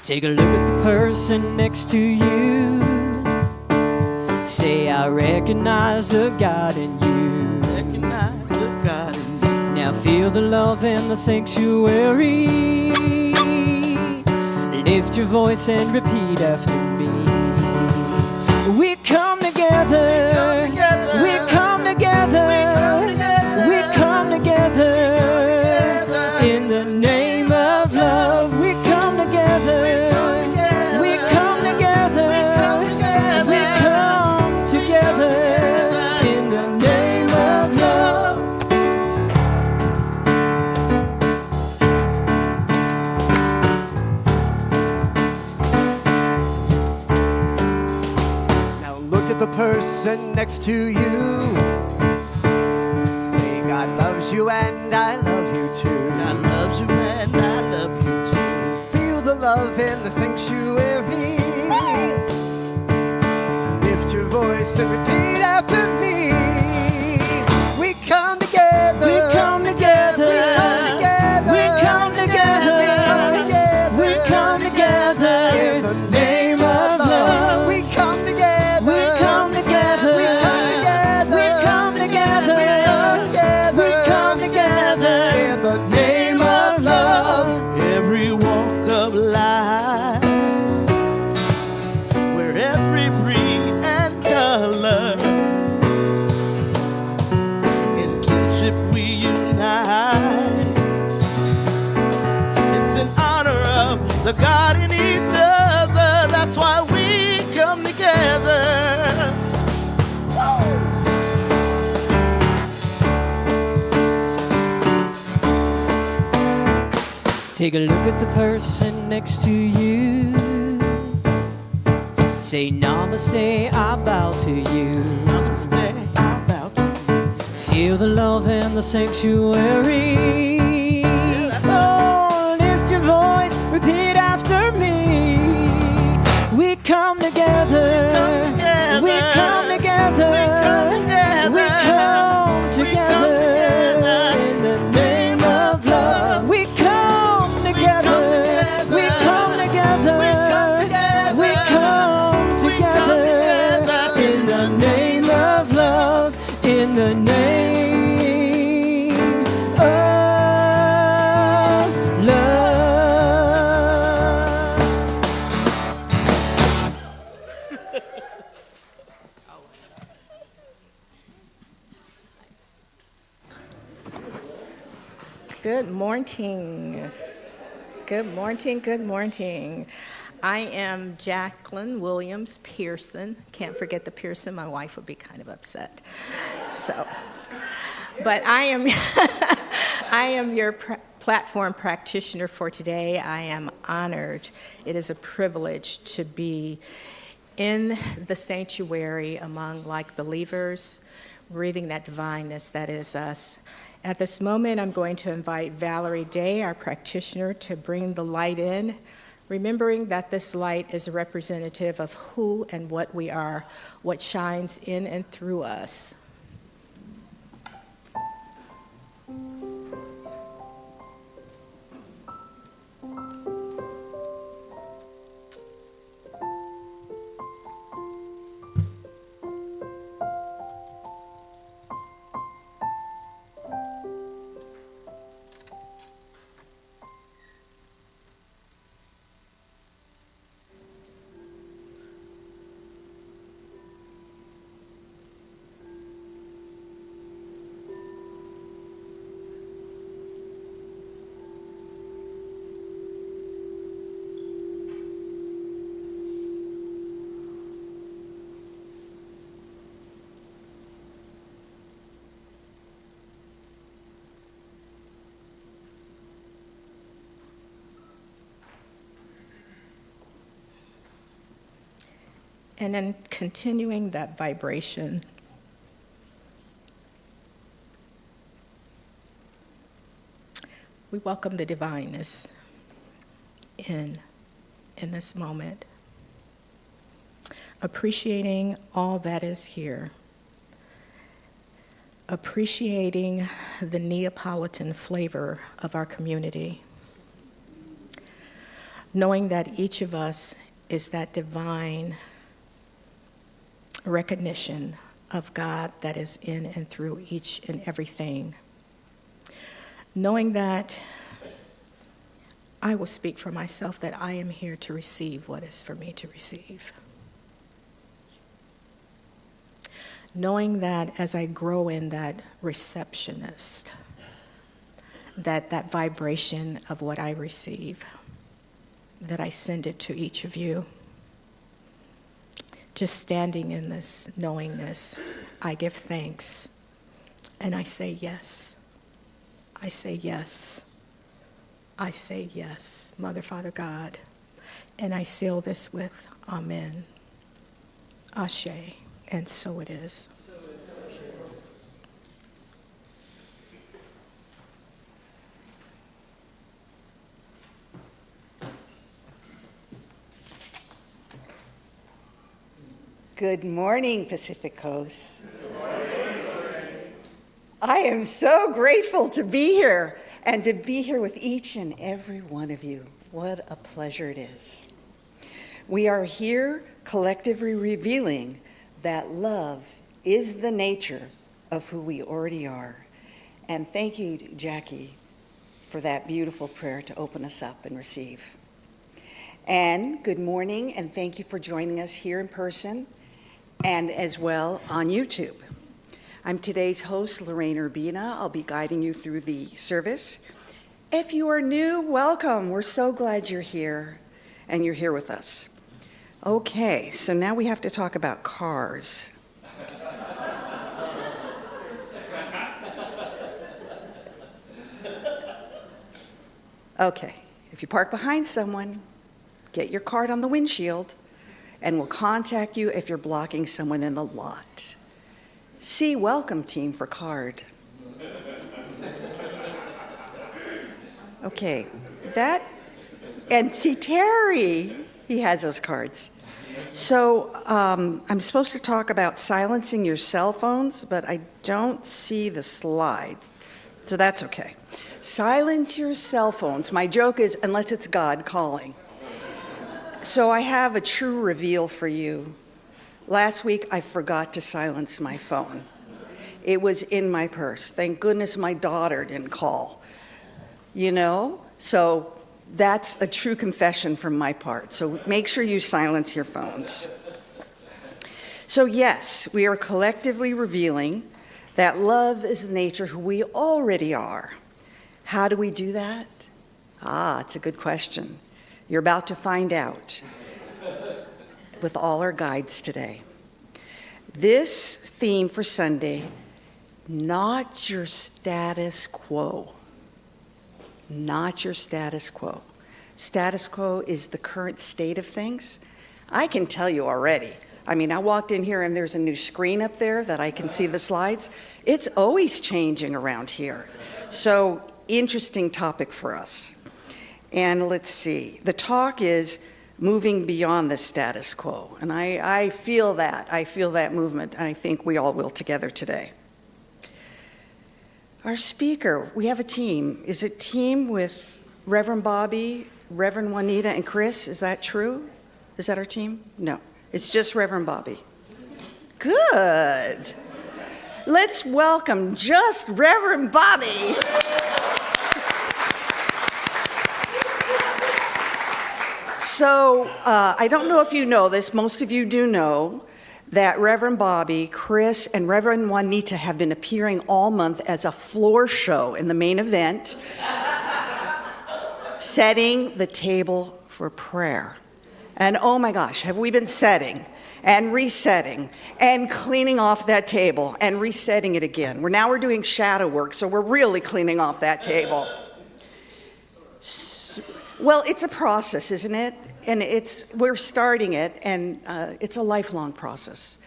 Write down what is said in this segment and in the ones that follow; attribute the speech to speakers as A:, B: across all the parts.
A: Take a look at the person next to you. Say, I recognize the God in you.
B: Recognize the God in you.
A: Now feel the love in the sanctuary. Lift your voice and repeat after me. We come together. We come together. We come together. In the name of love. We come together. We come together. We come together. In the name of love.
C: Now look at the person next to you. Say, God loves you and I love you too.
B: God loves you and I love you too.
C: Feel the love in the sanctuary. Lift your voice and repeat after me. We come together.
A: We come together.
C: We come together.
A: We come together.
C: We come together.
A: We come together.
C: In the name of love. We come together.
A: We come together.
C: We come together.
A: We come together.
C: We come together. In the name of love.
B: Every walk of life, where every breed and color, in kinship we unite. It's in honor of the God in each other. That's why we come together.
A: Take a look at the person next to you. Say, Namaste, I bow to you.
B: Namaste, I bow to you.
A: Feel the love in the sanctuary. Oh, lift your voice, repeat after me. We come together. We come together. We come together. In the name of love. We come together. We come together. We come together. In the name of love. In the name of love.
D: Good morning. Good morning. Good morning. I am Jacqueline Williams Pearson. Can't forget the Pearson. My wife would be kind of upset. So, but I am I am your platform practitioner for today. I am honored. It is a privilege to be in the sanctuary among like believers, breathing that divineness that is us. At this moment, I'm going to invite Valerie Day, our practitioner, to bring the light in, remembering that this light is a representative of who and what we are, what shines in and through us. And then continuing that vibration, we welcome the divineness in this moment, appreciating all that is here, appreciating the Neapolitan flavor of our community, knowing that each of us is that divine recognition of God that is in and through each and everything. Knowing that I will speak for myself, that I am here to receive what is for me to receive. Knowing that as I grow in that receptionist, that vibration of what I receive, that I send it to each of you. Just standing in this knowingness, I give thanks and I say yes. I say yes. I say yes, Mother, Father, God. And I seal this with Amen. Ashe. And so it is.
E: Good morning, Pacific Coast. Good morning. I am so grateful to be here and to be here with each and every one of you. What a pleasure it is. We are here collectively revealing that love is the nature of who we already are. And thank you, Jackie, for that beautiful prayer to open us up and receive. And good morning, and thank you for joining us here in person and as well on YouTube. I'm today's host, Lorraine Urbina. I'll be guiding you through the service. If you are new, welcome. We're so glad you're here and you're here with us. Okay, so now we have to talk about cars. Okay, if you park behind someone, get your card on the windshield, and we'll contact you if you're blocking someone in the lot. See welcome team for card. Okay, and see Terry, he has those cards. So I'm supposed to talk about silencing your cell phones, but I don't see the slides, so that's okay. Silence your cell phones. My joke is, unless it's God calling. So I have a true reveal for you. Last week, I forgot to silence my phone. It was in my purse. Thank goodness my daughter didn't call. You know? So that's a true confession from my part. So make sure you silence your phones. So yes, we are collectively revealing that love is the nature who we already are. How do we do that? It's a good question. You're about to find out with all our guides today. This theme for Sunday, not your status quo. Not your status quo. Status quo is the current state of things. I can tell you already. I mean, I walked in here and there's a new screen up there that I can see the slides. It's always changing around here. So, interesting topic for us. And let's see, the talk is moving beyond the status quo. And I feel that movement, and I think we all will together today. Our speaker, we have a team. Is it team with Reverend Bobbi, Reverend Juanita, and Chris? Is that true? Is that our team? No, it's just Reverend Bobbi. Good. Let's welcome just Reverend Bobbi. So I don't know if you know this, most of you do know that Reverend Bobbi, Chris, and Reverend Juanita have been appearing all month as a floor show in the main event, setting the table for prayer. And oh my gosh, have we been setting and resetting and cleaning off that table and resetting it again. Now we're doing shadow work, so we're really cleaning off that table. Well, it's a process, isn't it? And we're starting it, and it's a lifelong process.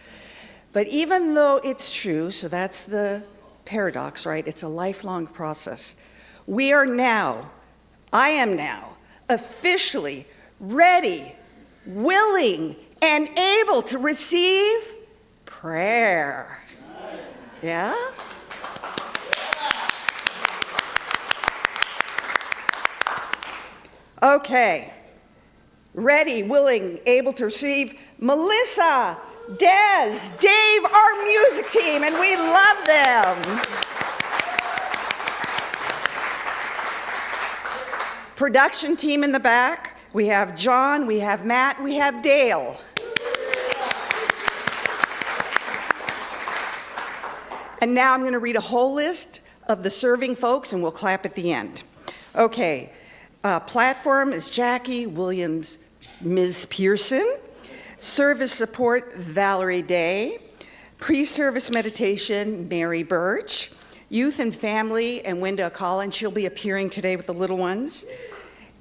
E: But even though it's true, so that's the paradox, right? It's a lifelong process. I am now officially ready, willing, and able to receive prayer. Yeah? Okay, ready, willing, able to receive Melissa, Des, Dave, our music team, and we love them. Production team in the back, we have John, we have Matt, we have Dale. And now I'm going to read a whole list of the serving folks, and we'll clap at the end. Okay, platform is Jackie Williams, Ms. Pearson. Service support, Valerie Day. Pre-service meditation, Mary Birch. Youth and family, and Wenda Collins, she'll be appearing today with the little ones.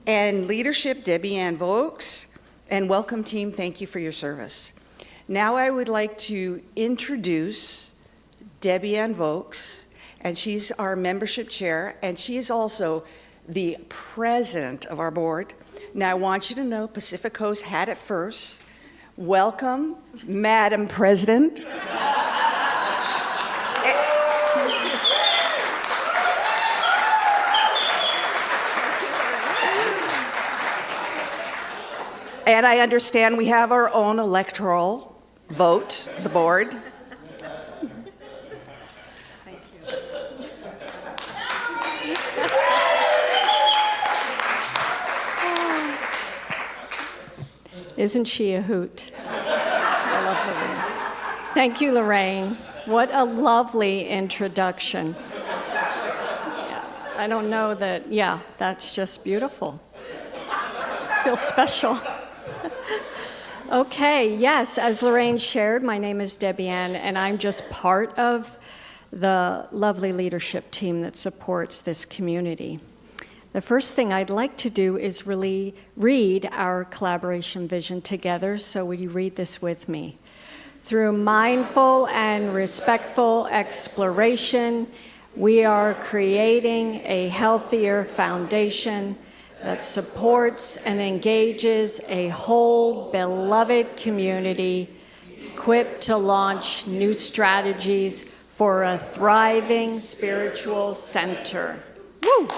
E: And leadership, Debbie Ann Vokes. And welcome team, thank you for your service. Now I would like to introduce Debbie Ann Vokes, and she's our membership chair, and she is also the president of our board. Now I want you to know Pacific Coast had it first. Welcome, Madam President. And I understand we have our own electoral vote, the board.
F: Isn't she a hoot? I love Lorraine. Thank you, Lorraine. What a lovely introduction. Yeah, I don't know that, yeah, that's just beautiful. Feels special. Okay, yes, as Lorraine shared, my name is Debbie Ann, and I'm just part of the lovely leadership team that supports this community. The first thing I'd like to do is really read our collaboration vision together, so would you read this with me? Through mindful and respectful exploration, we are creating a healthier foundation that supports and engages a whole beloved community equipped to launch new strategies for a thriving spiritual center. Woo!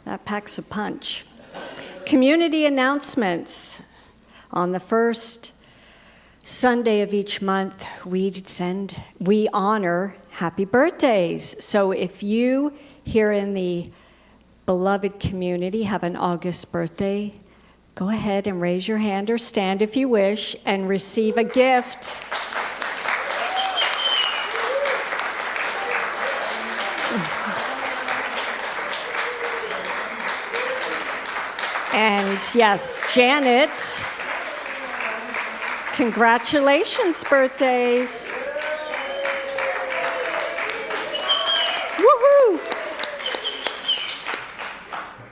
F: That packs a punch. Community announcements. On the first Sunday of each month, we honor happy birthdays. So if you here in the beloved community have an August birthday, go ahead and raise your hand or stand if you wish and receive a gift. And yes, Janet, congratulations, birthdays. Woohoo!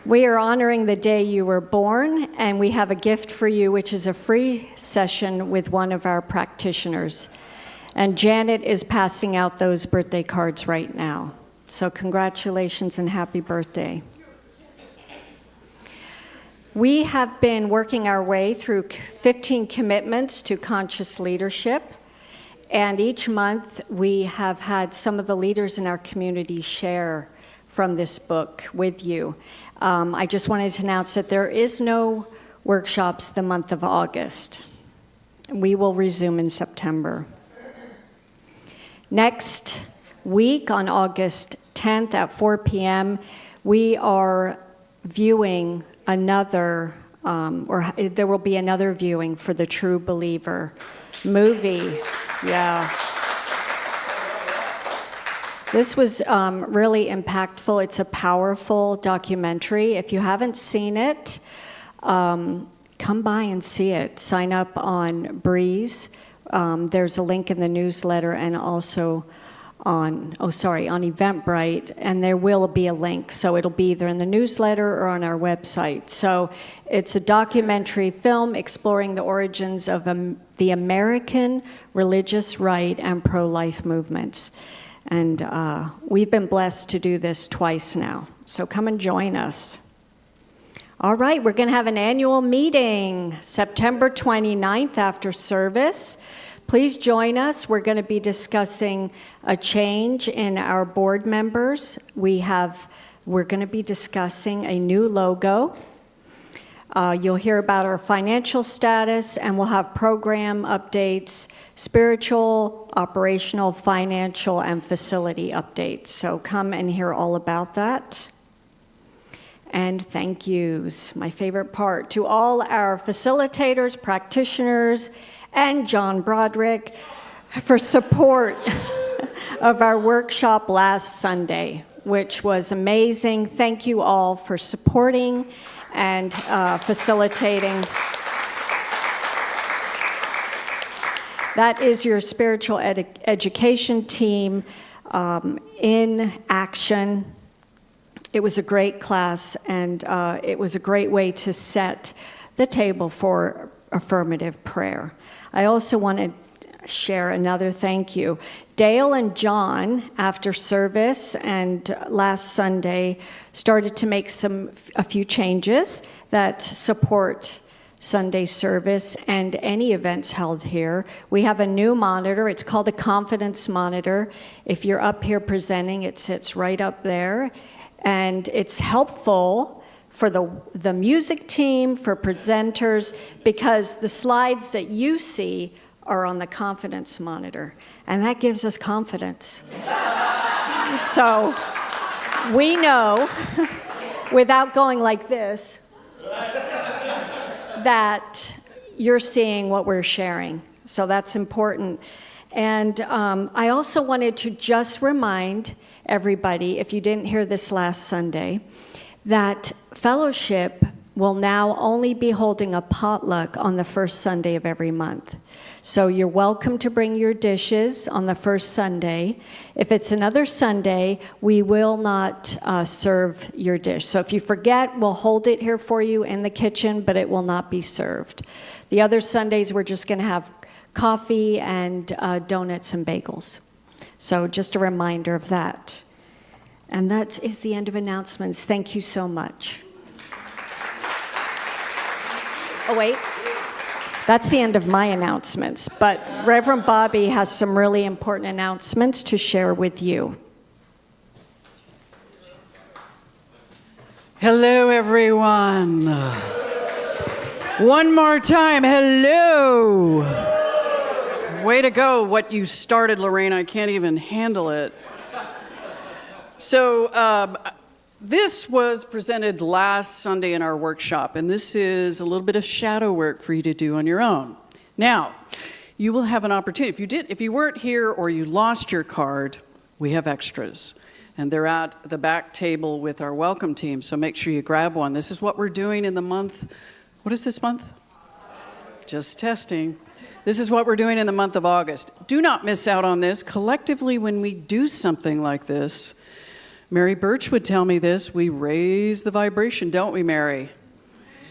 F: We are honoring the day you were born, and we have a gift for you, which is a free session with one of our practitioners. And Janet is passing out those birthday cards right now. So congratulations and happy birthday. We have been working our way through 15 commitments to conscious leadership, and each month we have had some of the leaders in our community share from this book with you. I just wanted to announce that there is no workshops the month of August. We will resume in September. Next week on August 10th at 4 p.m., we are viewing another, there will be another viewing for the True Believer movie. Yeah. This was really impactful. It's a powerful documentary. If you haven't seen it, come by and see it. Sign up on Breeze. There's a link in the newsletter and also on Eventbrite, and there will be a link. So it'll be either in the newsletter or on our website. So it's a documentary film exploring the origins of the American religious right and pro-life movements. And we've been blessed to do this twice now. So come and join us. All right, we're going to have an annual meeting September 29th after service. Please join us. We're going to be discussing a change in our board members. We have We're going to be discussing a new logo. You'll hear about our financial status, and we'll have program updates, spiritual, operational, financial, and facility updates. So come and hear all about that. And thank yous, my favorite part, to all our facilitators, practitioners, and John Broderick for support of our workshop last Sunday, which was amazing. Thank you all for supporting and facilitating. That is your spiritual education team in action. It was a great class, and it was a great way to set the table for affirmative prayer. I also want to share another thank you. Dale and John, after service and last Sunday, started to make a few changes that support Sunday service and any events held here. We have a new monitor. It's called a confidence monitor. If you're up here presenting, it sits right up there. And it's helpful for the music team, for presenters, because the slides that you see are on the confidence monitor, and that gives us confidence. So we know, without going like this, that you're seeing what we're sharing. So that's important. And I also wanted to just remind everybody, if you didn't hear this last Sunday, that fellowship will now only be holding a potluck on the first Sunday of every month. So you're welcome to bring your dishes on the first Sunday. If it's another Sunday, we will not serve your dish. So if you forget, we'll hold it here for you in the kitchen, but it will not be served. The other Sundays, we're just going to have coffee and donuts and bagels. So just a reminder of that. And that is the end of announcements. Thank you so much. Oh, wait. That's the end of my announcements, but Reverend Bobbi has some really important announcements to share with you.
G: Hello, everyone. One more time, hello. Way to go, what you started, Lorraine. I can't even handle it. So, this was presented last Sunday in our workshop, and this is a little bit of shadow work for you to do on your own. Now, you will have an opportunity. If you weren't here or you lost your card, we have extras, and they're at the back table with our welcome team, so make sure you grab one. This is what we're doing in the month. What is this month? Just testing. This is what we're doing in the month of August. Do not miss out on this. Collectively, when we do something like this, Mary Birch would tell me this, we raise the vibration, don't we, Mary?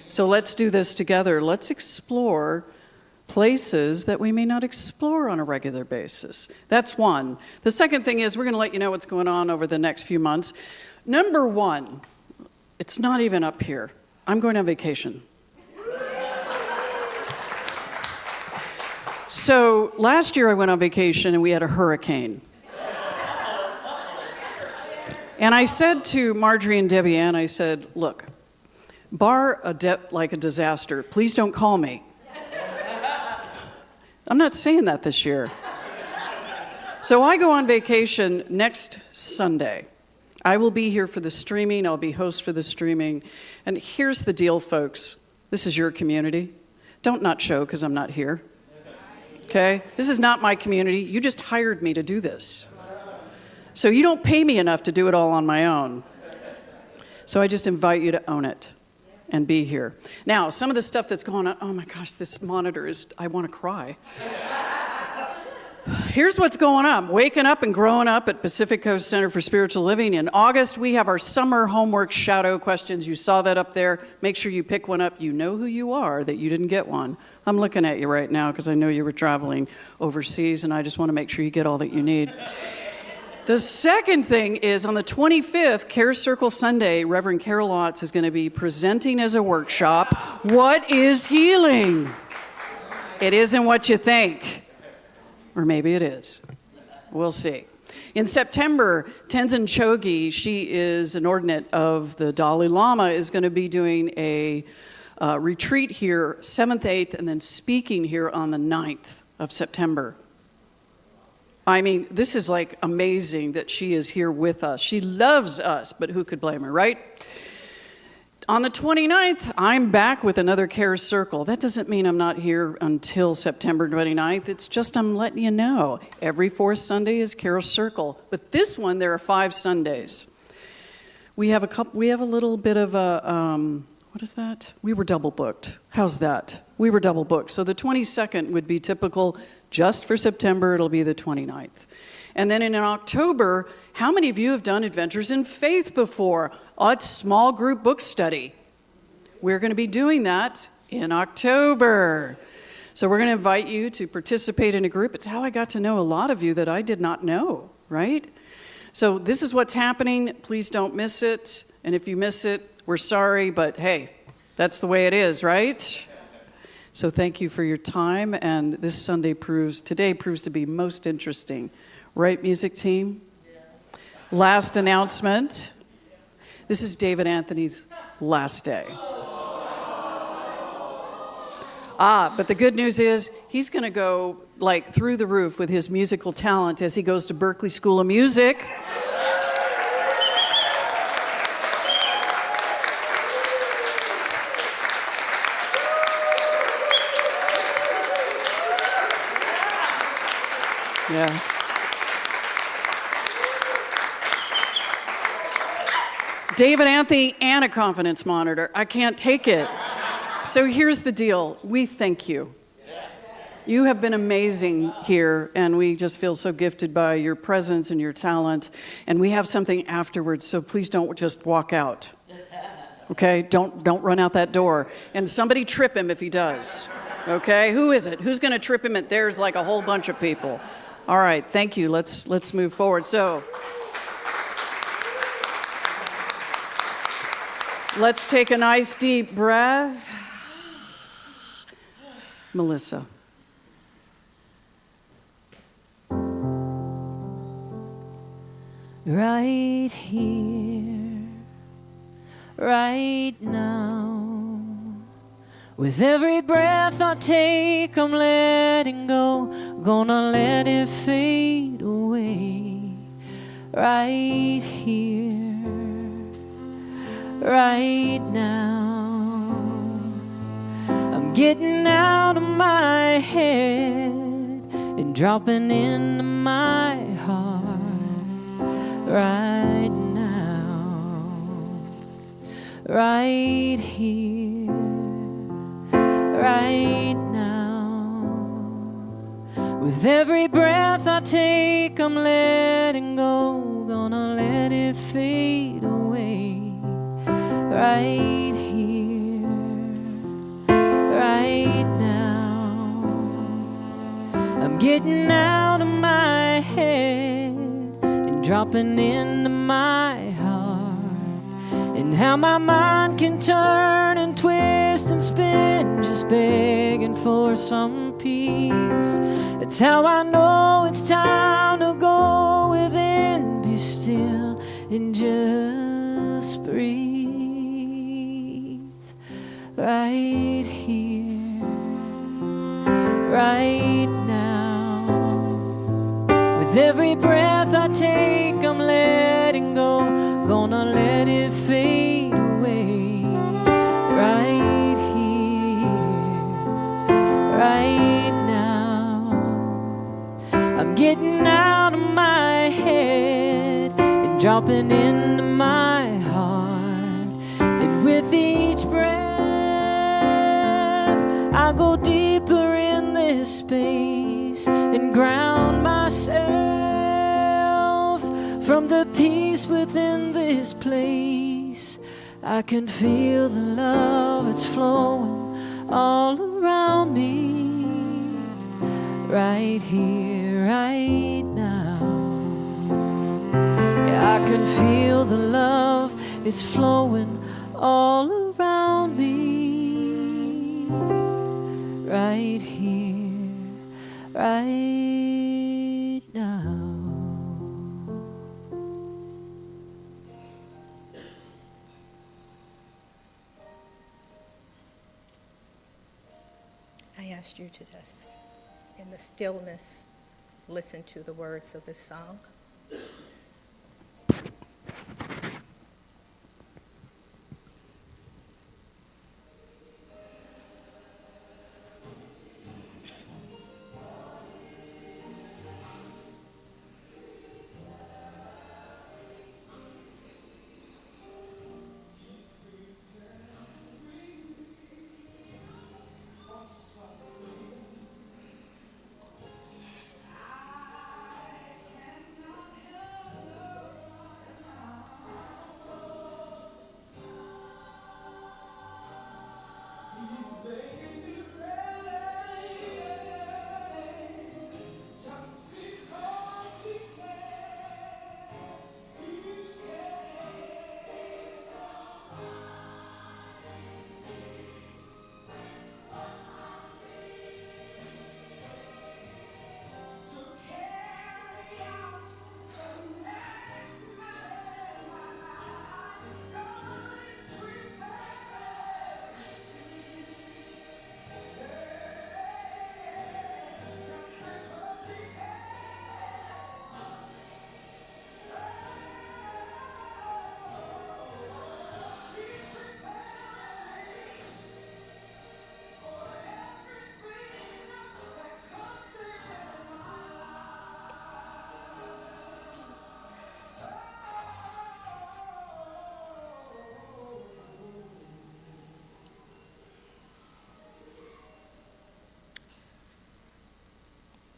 G: So let's do this together. Let's explore places that we may not explore on a regular basis. That's one. The second thing is we're going to let you know what's going on over the next few months. Number one, it's not even up here. I'm going on vacation. So last year I went on vacation and we had a hurricane. And I said to Marjorie and Debbie Ann, I said, look, bar a disaster, please don't call me. I'm not saying that this year. So I go on vacation next Sunday. I will be here for the streaming. I'll be host for the streaming. And here's the deal, folks. This is your community. Don't not show because I'm not here. Okay? This is not my community. You just hired me to do this. So you don't pay me enough to do it all on my own. So I just invite you to own it and be here. Now, some of the stuff that's going on, oh my gosh, this monitor is, I want to cry. Here's what's going on. Waking up and growing up at Pacific Coast Center for Spiritual Living. In August, we have our summer homework shadow questions. You saw that up there. Make sure you pick one up. You know who you are that you didn't get one. I'm looking at you right now because I know you were traveling overseas, and I just want to make sure you get all that you need. The second thing is on the 25th, Care Circle Sunday, Reverend Carol Otts is going to be presenting as a workshop, What is Healing? It isn't what you think. Or maybe it is. We'll see. In September, Tenzin Chogi, she is an ordinate of the Dalai Lama, is going to be doing a retreat here 7th, 8th, and then speaking here on the 9th of September. I mean, this is like amazing that she is here with us. She loves us, but who could blame her, right? On the 29th, I'm back with another Care Circle. That doesn't mean I'm not here until September 29th. It's just I'm letting you know. Every fourth Sunday is Care Circle. But this one, there are 5 Sundays. We have a little bit of a, what is that? We were double booked. How's that? We were double booked. So the 22nd would be typical. Just for September, it'll be the 29th. And then in October, how many of you have done Adventures in Faith before? Oh, it's small group book study. We're going to be doing that in October. So we're going to invite you to participate in a group. It's how I got to know a lot of you that I did not know, right? So this is what's happening. Please don't miss it. And if you miss it, we're sorry, but hey, that's the way it is, right? So thank you for your time, and this today proves to be most interesting. Right, music team? Last announcement. This is David Anthony's last day. But the good news is he's going to go like through the roof with his musical talent as he goes to Berklee School of Music. Yeah. David Anthony and a confidence monitor. I can't take it. So here's the deal. We thank you. You have been amazing here, and we just feel so gifted by your presence and your talent. And we have something afterwards, so please don't just walk out. Okay? Don't run out that door. And somebody trip him if he does. Okay? Who is it? Who's going to trip him? There's like a whole bunch of people. All right, thank you. Let's move forward. So let's take a nice deep breath. Melissa.
A: Right here, right now. With every breath I take, I'm letting go. Gonna let it fade away. Right here, right now. I'm getting out of my head and dropping into my heart. Right now, right here, right now. With every breath I take, I'm letting go. Gonna let it fade away. Right here, right now. I'm getting out of my head, dropping into my heart, and how my mind can turn and twist and spin, just begging for some peace. That's how I know it's time to go within, be still and just breathe. Right here, right now. With every breath I take, I'm letting go. Gonna let it fade away. Right here, right now. I'm getting out of my head and dropping into my heart. And with each breath, I go deeper in this space and ground myself from the peace within this place. I can feel the love, it's flowing all around me. Right here, right now. Yeah, I can feel the love, it's flowing all around me. Right here, right now.
D: ask you to just, in the stillness, listen to the words of this song.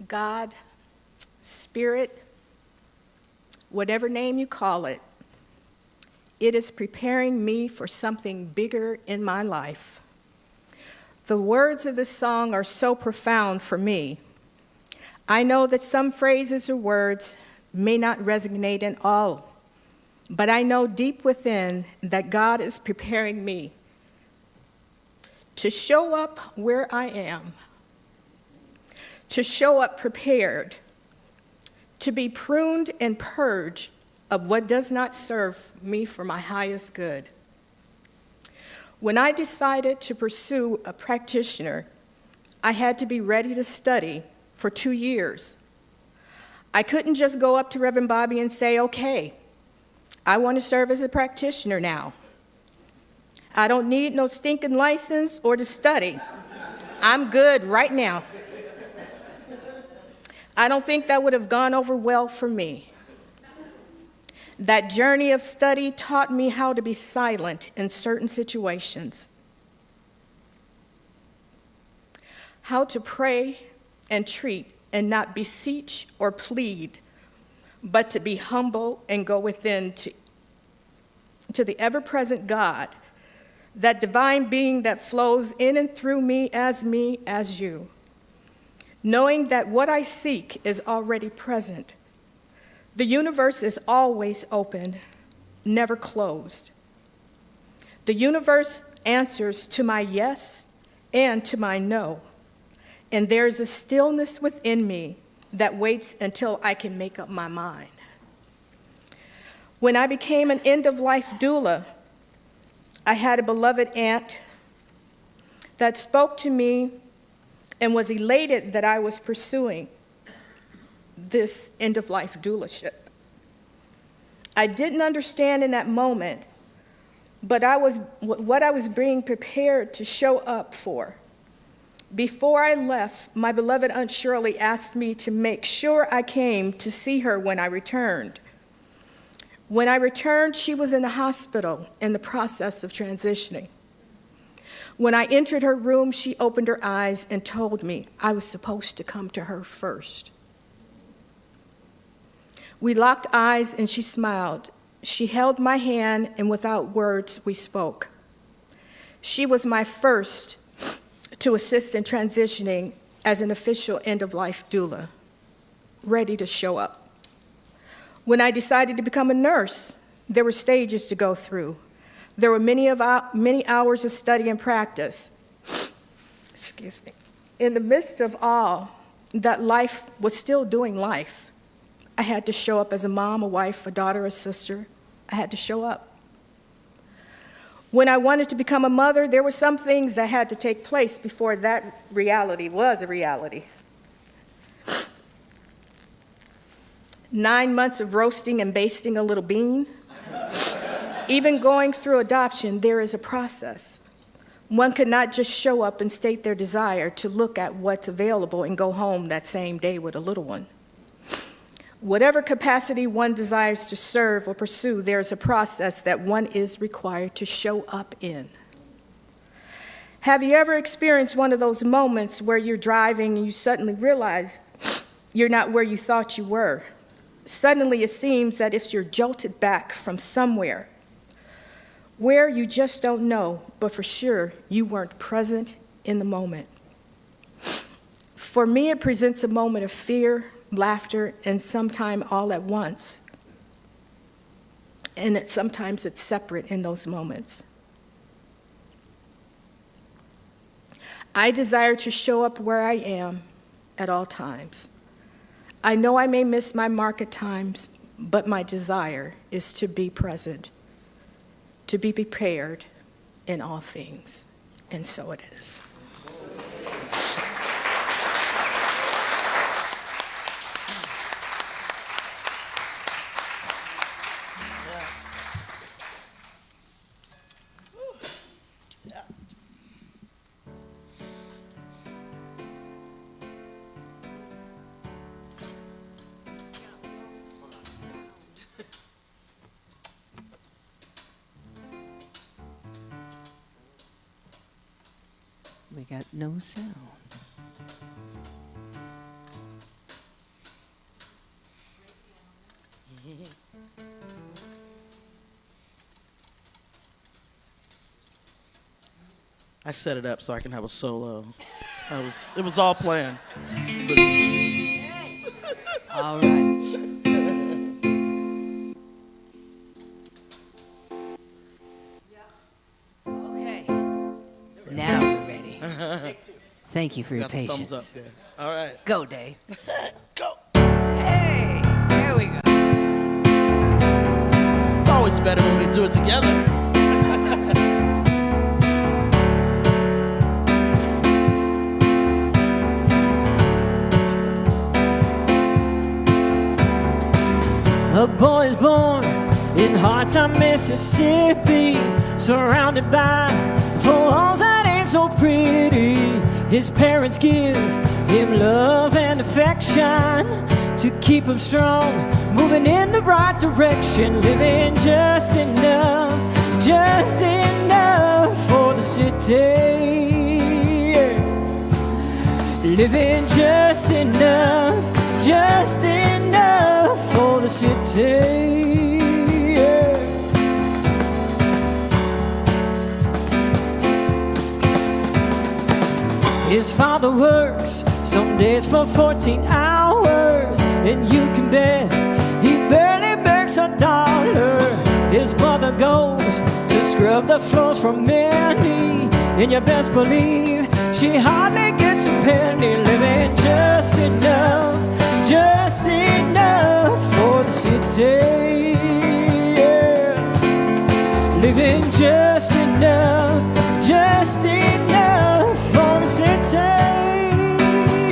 D: God, Spirit, whatever name you call it, it is preparing me for something bigger in my life. The words of this song are so profound for me. I know that some phrases or words may not resonate in all, but I know deep within that God is preparing me to show up where I am, to show up prepared, to be pruned and purged of what does not serve me for my highest good. When I decided to pursue a practitioner, I had to be ready to study for 2 years. I couldn't just go up to Reverend Bobbi and say, okay, I want to serve as a practitioner now. I don't need no stinking license or to study. I'm good right now. I don't think that would have gone over well for me. That journey of study taught me how to be silent in certain situations, how to pray and treat and not beseech or plead, but to be humble and go within to the ever-present God, that divine being that flows in and through me as you, knowing that what I seek is already present. The universe is always open, never closed. The universe answers to my yes and to my no, and there is a stillness within me that waits until I can make up my mind. When I became an end-of-life doula, I had a beloved aunt that spoke to me and was elated that I was pursuing this end-of-life doulaship. I didn't understand in that moment, but what I was being prepared to show up for. Before I left, my beloved Aunt Shirley asked me to make sure I came to see her when I returned. When I returned, she was in the hospital in the process of transitioning. When I entered her room, she opened her eyes and told me I was supposed to come to her first. We locked eyes and she smiled. She held my hand and without words we spoke. She was my first to assist in transitioning as an official end-of-life doula, ready to show up. When I decided to become a nurse, there were stages to go through. There were many hours of study and practice. Excuse me. In the midst of all, that life was still doing life. I had to show up as a mom, a wife, a daughter, a sister. I had to show up. When I wanted to become a mother, there were some things that had to take place before that reality was a reality. 9 months of roasting and basting a little bean. Even going through adoption, there is a process. One could not just show up and state their desire to look at what's available and go home that same day with a little one. Whatever capacity one desires to serve or pursue, there is a process that one is required to show up in. Have you ever experienced one of those moments where you're driving and you suddenly realize you're not where you thought you were? Suddenly it seems that if you're jolted back from somewhere, where you just don't know, but for sure you weren't present in the moment. For me, it presents a moment of fear, laughter, and sometimes all at once. And sometimes it's separate in those moments. I desire to show up where I am at all times. I know I may miss my mark at times, but my desire is to be present, to be prepared in all things. And so it is.
A: We got no sound.
B: I set it up so I can have a solo. It was all planned.
A: All right. Okay. Now we're ready. Thank you for your
B: Got the
A: patience.
B: thumbs up there. All right.
A: Go, Dave.
B: Go.
A: Hey, there we go.
B: It's always better when we do it together.
A: A boy is born in Hardtime, Mississippi, surrounded by four walls that ain't so pretty. His parents give him love and affection to keep him strong, moving in the right direction, living just enough for the city. Living just enough for the city. His father works some days for 14 hours, and you can bet he barely makes a dollar. His mother goes to scrub the floors for many, and you best believe she hardly gets a penny. Living just enough for the city. Yeah. Living just enough for the city.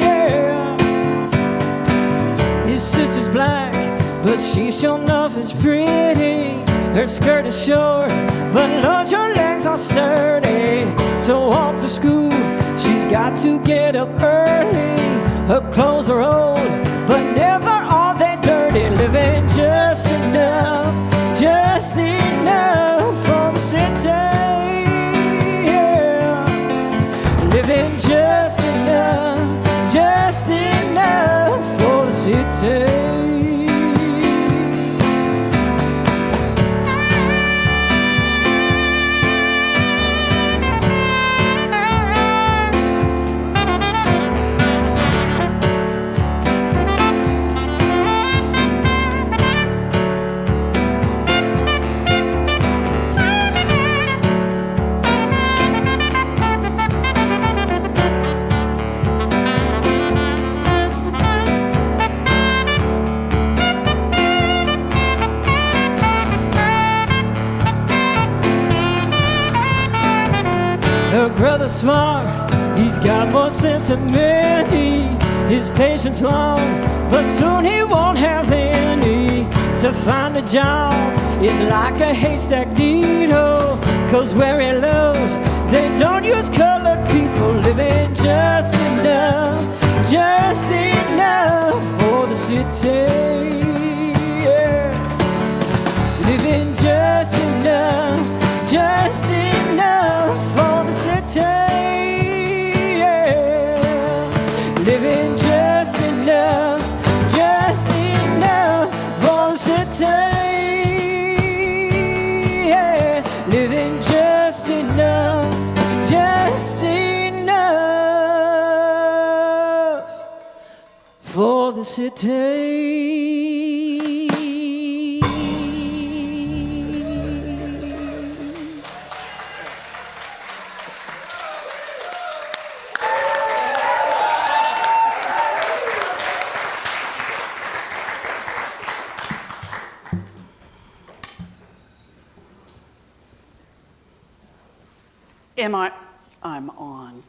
A: Yeah. His sister's black, but she sure enough is pretty. Her skirt is short, but Lord, your legs are sturdy. To walk to school, she's got to get up early. Her clothes are old, but never are they dirty. Living just enough for the city. Yeah. Living just enough for the city. brother smart, he's got more sense than many. His patience long, but soon he won't have any. To find a job is like a haystack needle, 'cause where he lives, they don't use colored people. Living just enough for the city. Yeah. Living just enough for the city. Yeah. Living just enough for the city. Yeah. Living just enough for the city.
G: I'm on.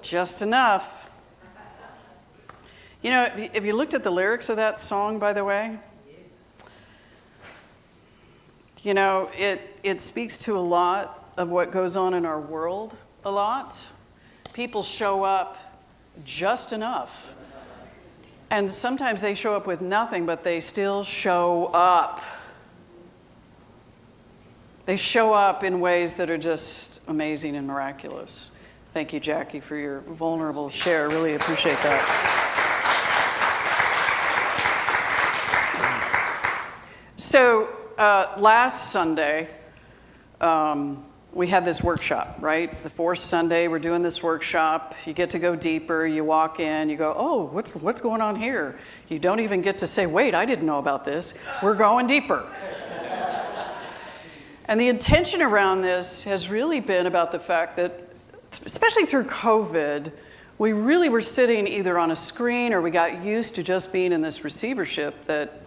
G: Just enough. You know, if you looked at the lyrics of that song, by the way, you know, it speaks to a lot of what goes on in our world a lot. People show up just enough. And sometimes they show up with nothing, but they still show up. They show up in ways that are just amazing and miraculous. Thank you, Jackie, for your vulnerable share. Really appreciate that. So last Sunday, we had this workshop, right? The fourth Sunday, we're doing this workshop. You get to go deeper. You walk in. You go, oh, what's going on here? You don't even get to say, wait, I didn't know about this. We're going deeper. And the intention around this has really been about the fact that, especially through COVID, we really were sitting either on a screen or we got used to just being in this receivership that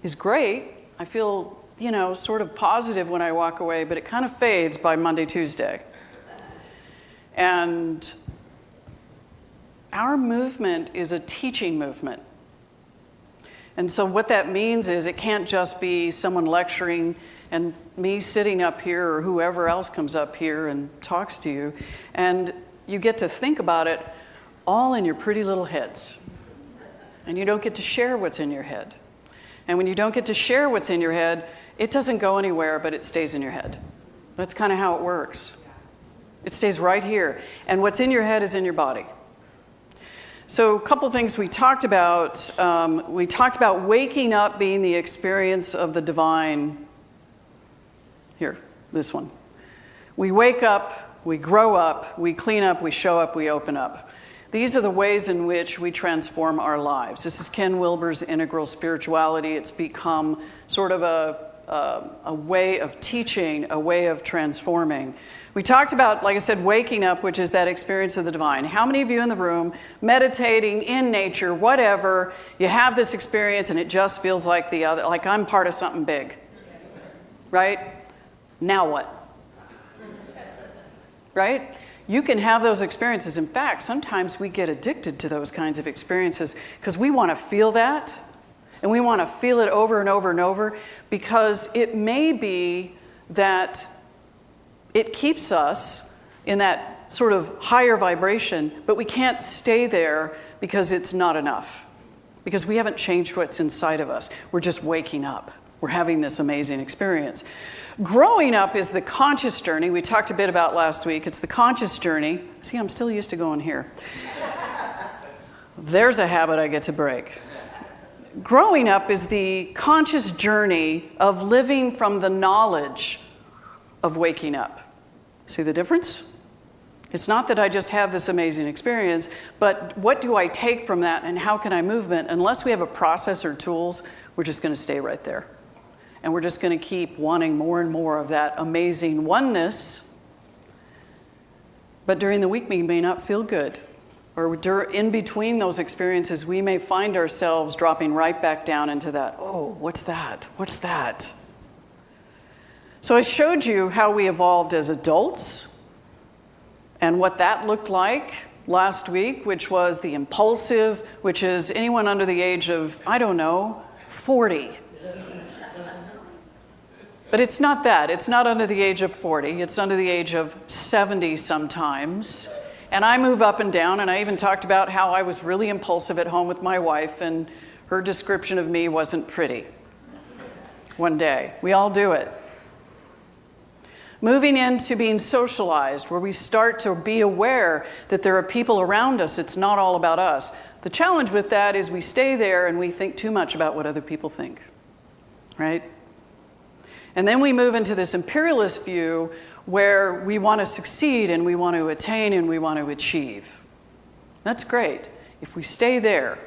G: is great. I feel, you know, sort of positive when I walk away, but it kind of fades by Monday, Tuesday. And our movement is a teaching movement. And so what that means is it can't just be someone lecturing and me sitting up here or whoever else comes up here and talks to you. And you get to think about it all in your pretty little heads. And you don't get to share what's in your head. And when you don't get to share what's in your head, it doesn't go anywhere, but it stays in your head. That's kind of how it works. It stays right here. And what's in your head is in your body. So a couple things we talked about. We talked about waking up being the experience of the divine. Here, this one. We wake up, we grow up, we clean up, we show up, we open up. These are the ways in which we transform our lives. This is Ken Wilber's integral spirituality. It's become sort of a way of teaching, a way of transforming. We talked about, like I said, waking up, which is that experience of the divine. How many of you in the room, meditating in nature, whatever, you have this experience and it just feels like the other, like I'm part of something big, right? Now what? Right? You can have those experiences. In fact, sometimes we get addicted to those kinds of experiences because we want to feel that, and we want to feel it over and over and over, because it may be that it keeps us in that sort of higher vibration, but we can't stay there because it's not enough, because we haven't changed what's inside of us. We're just waking up. We're having this amazing experience. Growing up is the conscious journey we talked a bit about last week. It's the conscious journey. See, I'm still used to going here. There's a habit I get to break. Growing up is the conscious journey of living from the knowledge of waking up. See the difference? It's not that I just have this amazing experience, but what do I take from that and how can I move it? Unless we have a process or tools, we're just going to stay right there. And we're just going to keep wanting more and more of that amazing oneness. But during the week, we may not feel good. Or in between those experiences, we may find ourselves dropping right back down into that, oh, what's that? What's that? So I showed you how we evolved as adults and what that looked like last week, which was the impulsive, which is anyone under the age of, I don't know, 40. But it's not that. It's not under the age of 40. It's under the age of 70 sometimes. And I move up and down, and I even talked about how I was really impulsive at home with my wife, and her description of me wasn't pretty. One day. We all do it. Moving into being socialized, where we start to be aware that there are people around us. It's not all about us. The challenge with that is we stay there and we think too much about what other people think, right? And then we move into this imperialist view where we want to succeed and we want to attain and we want to achieve. That's great. If we stay there,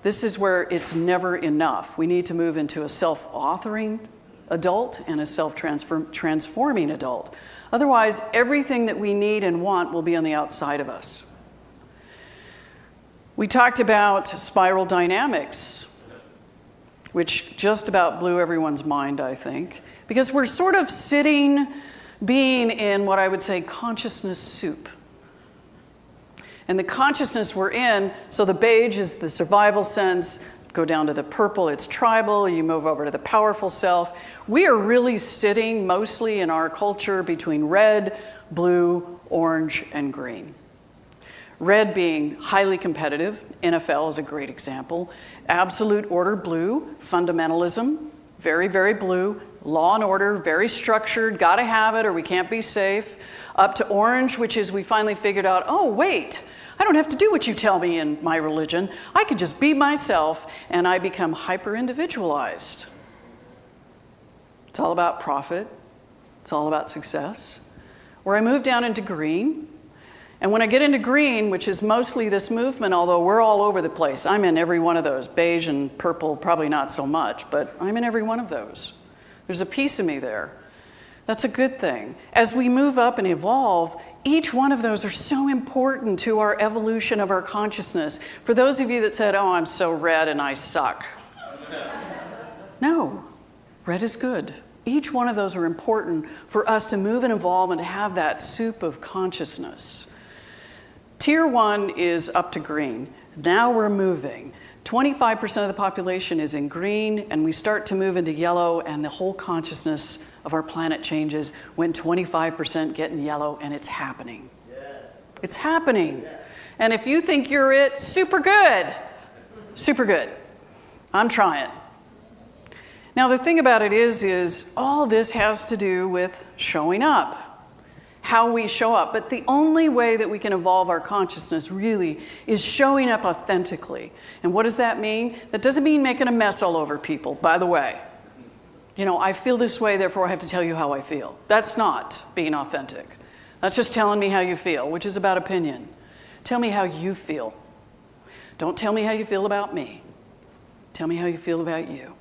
G: this is where it's never enough. We need to move into a self-authoring adult and a self-transforming adult. Otherwise, everything that we need and want will be on the outside of us. We talked about spiral dynamics, which just about blew everyone's mind, I think, because we're sort of being in what I would say consciousness soup. And the consciousness we're in, so the beige is the survival sense, go down to the purple, it's tribal, you move over to the powerful self. We are really sitting mostly in our culture between red, blue, orange, and green. Red being highly competitive, NFL is a great example. Absolute order, blue, fundamentalism, very, very blue. Law and order, very structured, gotta have it or we can't be safe. Up to orange, which is we finally figured out, oh wait, I don't have to do what you tell me in my religion. I can just be myself, and I become hyper-individualized. It's all about profit. It's all about success. Where I move down into green, and when I get into green, which is mostly this movement, although we're all over the place, I'm in every one of those. Beige and purple, probably not so much, but I'm in every one of those. There's a piece of me there. That's a good thing. As we move up and evolve, each one of those are so important to our evolution of our consciousness. For those of you that said, oh, I'm so red and I suck. No, red is good. Each one of those are important for us to move and evolve and to have that soup of consciousness. Tier 1 is up to green. Now we're moving. 25% of the population is in green, and we start to move into yellow, and the whole consciousness of our planet changes when 25% get in yellow, and it's happening. Yes. It's happening. Yes. And if you think you're it, super good. Super good. I'm trying. Now, the thing about it is all this has to do with showing up. How we show up. But the only way that we can evolve our consciousness really is showing up authentically. And what does that mean? That doesn't mean making a mess all over people, by the way. You know, I feel this way, therefore I have to tell you how I feel. That's not being authentic. That's just telling me how you feel, which is about opinion. Tell me how you feel. Don't tell me how you feel about me. Tell me how you feel about you.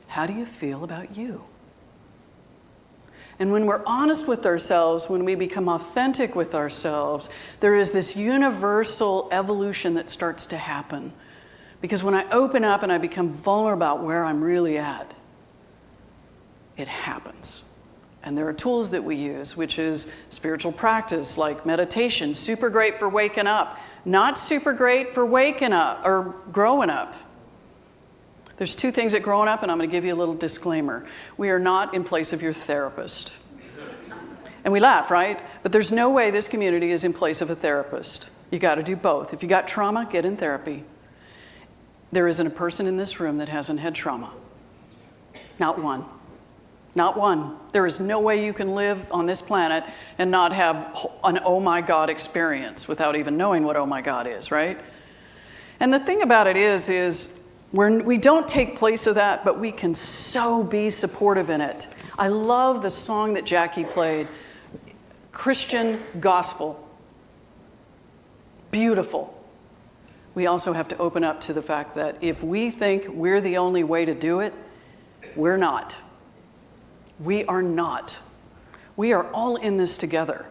G: How do you feel about you? And when we're honest with ourselves, when we become authentic with ourselves, there is this universal evolution that starts to happen. Because when I open up and I become vulnerable about where I'm really at, it happens. And there are tools that we use, which is spiritual practice like meditation, super great for waking up, not super great for waking up or growing up. There's two things at growing up, and I'm going to give you a little disclaimer. We are not in place of your therapist. And we laugh, right? But there's no way this community is in place of a therapist. You got to do both. If you got trauma, get in therapy. There isn't a person in this room that hasn't had trauma. Not one. Not one. There is no way you can live on this planet and not have an oh my God experience without even knowing what oh my God is, right? And the thing about it is we don't take place of that, but we can so be supportive in it. I love the song that Jackie played, Christian Gospel. Beautiful. We also have to open up to the fact that if we think we're the only way to do it, we're not. We are not. We are all in this together.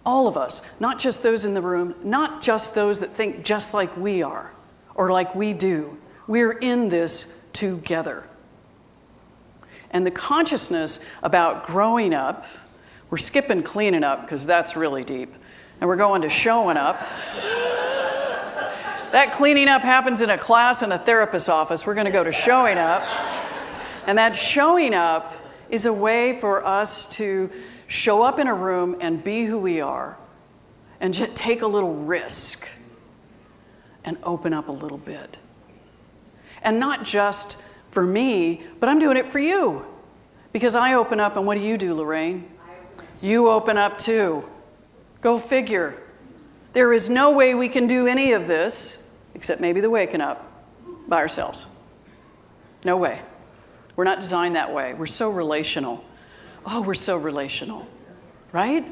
G: All of us, not just those in the room, not just those that think just like we are or like we do. We're in this together. And the consciousness about growing up, we're skipping cleaning up because that's really deep, and we're going to showing up. That cleaning up happens in a class in a therapist's office. We're going to go to showing up. And that showing up is a way for us to show up in a room and be who we are and just take a little risk and open up a little bit. And not just for me, but I'm doing it for you. Because I open up, and what do you do, Lorraine? You open up too. Go figure. There is no way we can do any of this, except maybe the waking up, by ourselves. No way. We're not designed that way. We're so relational. Oh, we're so relational, right?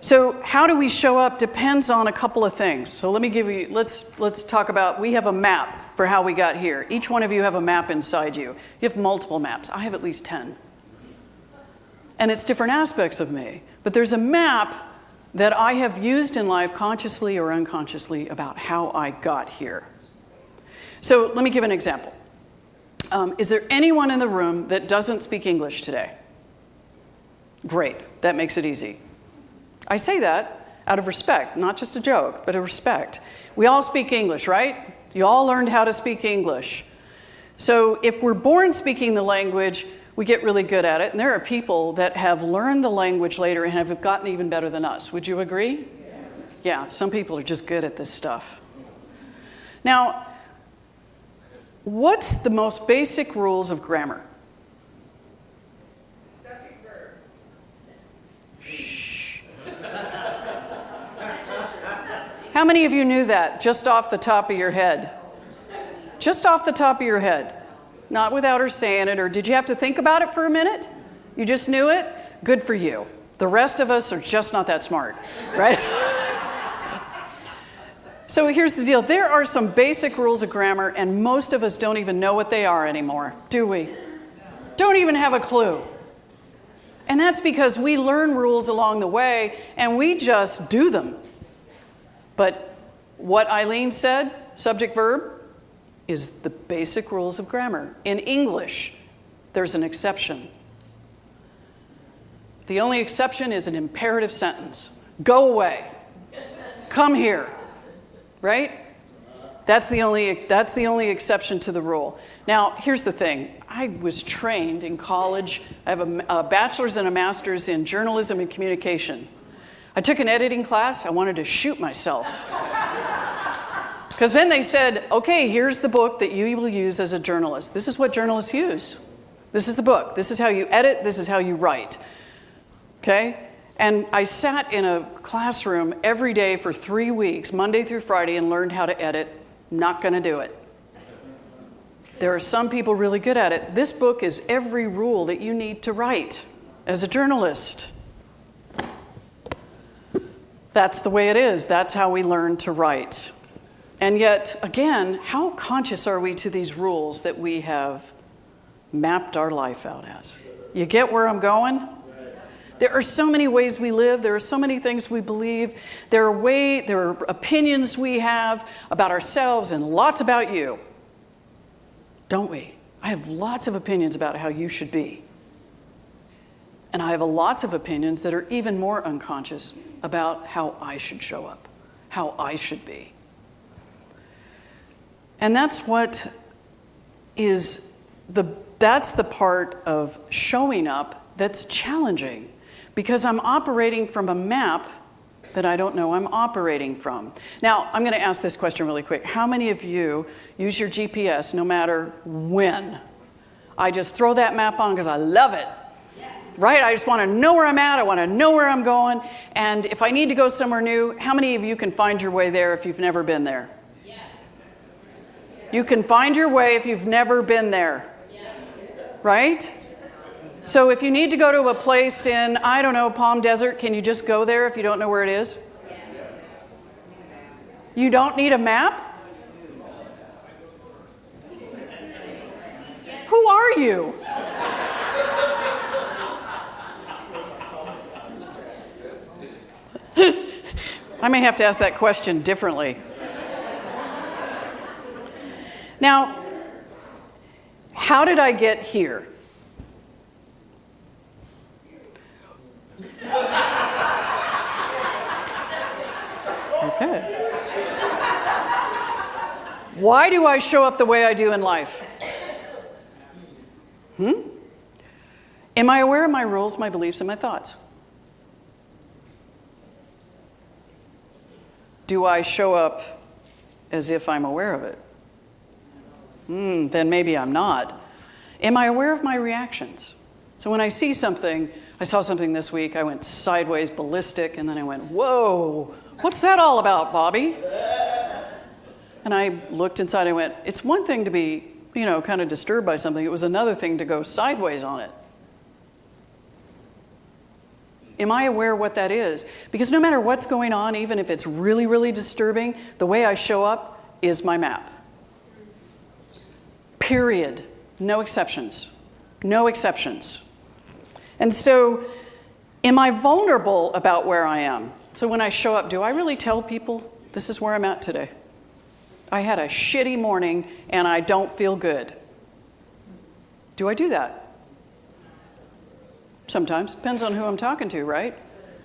G: So how do we show up depends on a couple of things. So let me give you, let's talk about, we have a map for how we got here. Each one of you have a map inside you. You have multiple maps. I have at least 10. And it's different aspects of me. But there's a map that I have used in life consciously or unconsciously about how I got here. So let me give an example. Is there anyone in the room that doesn't speak English today? Great, that makes it easy. I say that out of respect, not just a joke, but a respect. We all speak English, right? You all learned how to speak English. So if we're born speaking the language, we get really good at it. And there are people that have learned the language later and have gotten even better than us. Would you agree? Yes. Yeah, some people are just good at this stuff. Now, what's the most basic rules of grammar? Shh. How many of you knew that just off the top of your head? Just off the top of your head. Not without her saying it, or did you have to think about it for a minute? You just knew it? Good for you. The rest of us are just not that smart, right? So here's the deal. There are some basic rules of grammar, and most of us don't even know what they are anymore, do we? Don't even have a clue. And that's because we learn rules along the way, and we just do them. But what Eileen said, subject verb, is the basic rules of grammar. In English, there's an exception. The only exception is an imperative sentence. Go away. Come here. Right? That's the only exception to the rule. Now, here's the thing. I was trained in college. I have a bachelor's and a master's in journalism and communication. I took an editing class. I wanted to shoot myself. Because then they said, okay, here's the book that you will use as a journalist. This is what journalists use. This is the book. This is how you edit. This is how you write. Okay? And I sat in a classroom every day for 3 weeks, Monday through Friday, and learned how to edit. Not going to do it. There are some people really good at it. This book is every rule that you need to write as a journalist. That's the way it is. That's how we learn to write. And yet, again, how conscious are we to these rules that we have mapped our life out as? You get where I'm going? There are so many ways we live. There are so many things we believe. There are opinions we have about ourselves and lots about you. Don't we? I have lots of opinions about how you should be. And I have lots of opinions that are even more unconscious about how I should show up, how I should be. And that's what is that's the part of showing up that's challenging, because I'm operating from a map that I don't know I'm operating from. Now, I'm going to ask this question really quick. How many of you use your GPS no matter when? I just throw that map on because I love it. Right? I just want to know where I'm at. I want to know where I'm going. And if I need to go somewhere new, how many of you can find your way there if you've never been there? You can find your way if you've never been there, right? So if you need to go to a place in, I don't know, Palm Desert, can you just go there if you don't know where it is? You don't need a map? Who are you? I may have to ask that question differently. Now, How did I get here? Okay. Why do I show up the way I do in life? Am I aware of my rules, my beliefs, and my thoughts? Do I show up as if I'm aware of it? Then maybe I'm not. Am I aware of my reactions? So when I see something, I saw something this week, I went sideways, ballistic, and then I went, whoa, what's that all about, Bobbi? And I looked inside, I went, it's one thing to be, kind of disturbed by something. It was another thing to go sideways on it. Am I aware what that is? Because no matter what's going on, even if it's really, really disturbing, the way I show up is my map. Period. No exceptions. No exceptions. And so, am I vulnerable about where I am? So when I show up, do I really tell people, this is where I'm at today? I had a shitty morning and I don't feel good. Do I do that? Sometimes. Depends on who I'm talking to, right?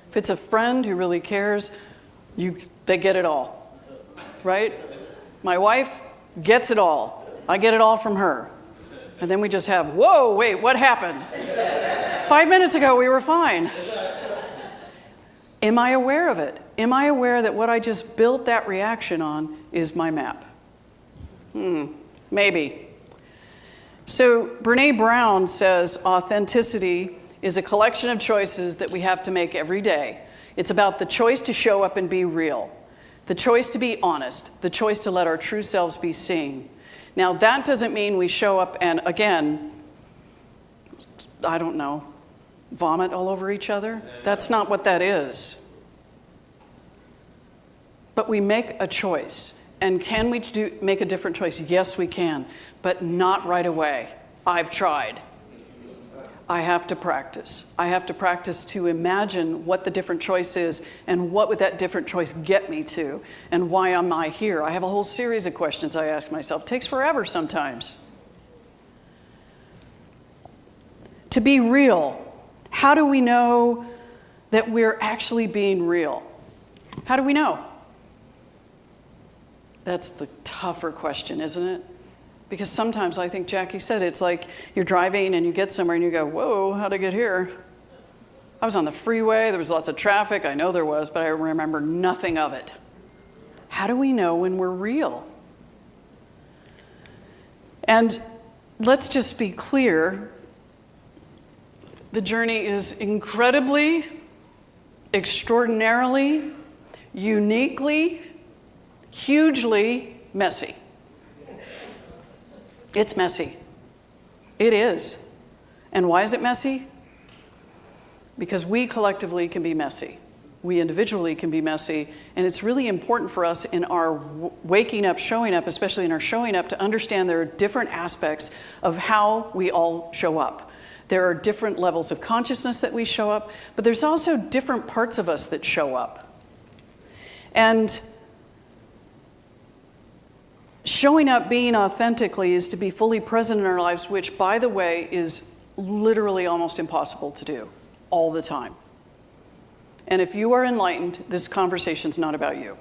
G: If it's a friend who really cares, they get it all, right? My wife gets it all. I get it all from her. And then we just have, whoa, wait, what happened? 5 minutes ago, we were fine. Am I aware of it? Am I aware that what I just built that reaction on is my map? Maybe. So Brené Brown says authenticity is a collection of choices that we have to make every day. It's about the choice to show up and be real, the choice to be honest, the choice to let our true selves be seen. Now, that doesn't mean we show up and, again, I don't know, vomit all over each other. That's not what that is. But we make a choice. And can we make a different choice? Yes, we can, but not right away. I've tried. I have to practice. I have to practice to imagine what the different choice is and what would that different choice get me to and why am I here? I have a whole series of questions I ask myself. It takes forever sometimes. To be real, how do we know that we're actually being real? How do we know? That's the tougher question, isn't it? Because sometimes, I think Jackie said, it's like you're driving and you get somewhere and you go, whoa, how'd I get here? I was on the freeway, there was lots of traffic, I know there was, but I remember nothing of it. How do we know when we're real? And let's just be clear, the journey is incredibly, extraordinarily, uniquely, hugely messy. It's messy. It is. And why is it messy? Because we collectively can be messy. We individually can be messy. And it's really important for us in our waking up, showing up, especially in our showing up, to understand there are different aspects of how we all show up. There are different levels of consciousness that we show up, but there's also different parts of us that show up. And showing up, being authentically, is to be fully present in our lives, which, by the way, is literally almost impossible to do all the time. And if you are enlightened, this conversation's not about you.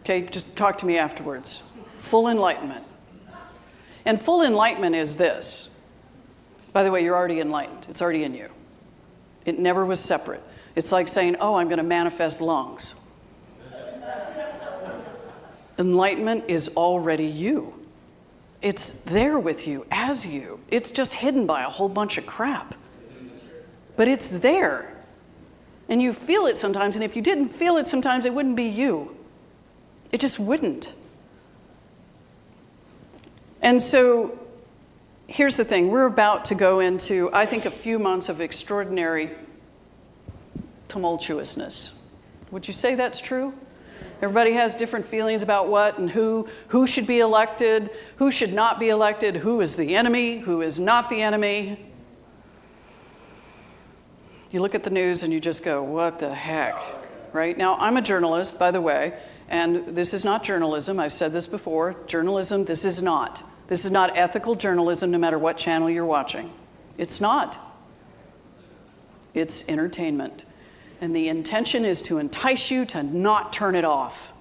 G: Okay, just talk to me afterwards. Full enlightenment. And full enlightenment is this. By the way, you're already enlightened. It's already in you. It never was separate. It's like saying, oh, I'm going to manifest lungs. Enlightenment is already you. It's there with you, as you. It's just hidden by a whole bunch of crap. But it's there. And you feel it sometimes, and if you didn't feel it sometimes, it wouldn't be you. It just wouldn't. And so, here's the thing. We're about to go into, I think, a few months of extraordinary tumultuousness. Would you say that's true? Everybody has different feelings about what and who should be elected, who should not be elected, who is the enemy, who is not the enemy. You look at the news and you just go, what the heck, right? Now, I'm a journalist, by the way, and this is not journalism. I've said this before. Journalism, this is not. This is not ethical journalism, no matter what channel you're watching. It's not. It's entertainment. And the intention is to entice you to not turn it off.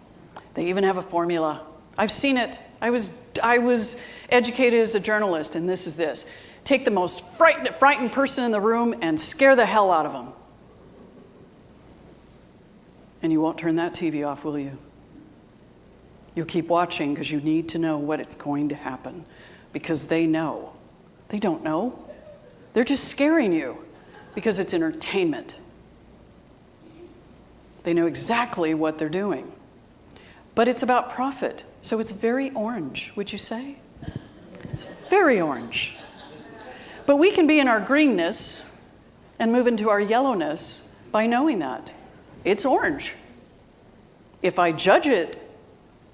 G: They even have a formula. I've seen it. I was educated as a journalist, and this is this. Take the most frightened person in the room and scare the hell out of them. And you won't turn that TV off, will you? You'll keep watching because you need to know what it's going to happen. Because they know. They don't know. They're just scaring you because it's entertainment. They know exactly what they're doing. But it's about profit. So it's very orange, would you say? It's very orange. But we can be in our greenness and move into our yellowness by knowing that. It's orange. If I judge it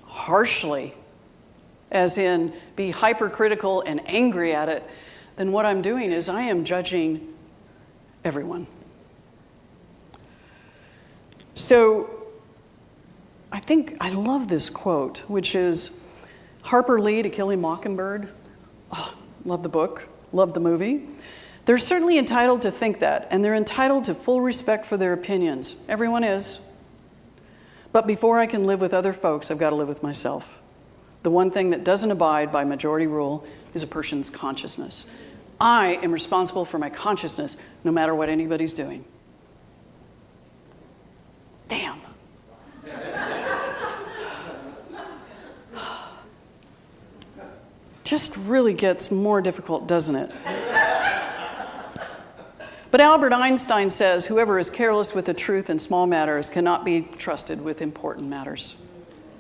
G: harshly, as in be hypercritical and angry at it, then what I'm doing is I am judging everyone. So I think I love this quote, which is Harper Lee, To Kill a Mockingbird. Oh, love the book, love the movie. They're certainly entitled to think that, and they're entitled to full respect for their opinions. Everyone is. But before I can live with other folks, I've got to live with myself. The one thing that doesn't abide by majority rule is a person's consciousness. I am responsible for my consciousness, no matter what anybody's doing. Damn. Just really gets more difficult, doesn't it? But Albert Einstein says, whoever is careless with the truth in small matters cannot be trusted with important matters.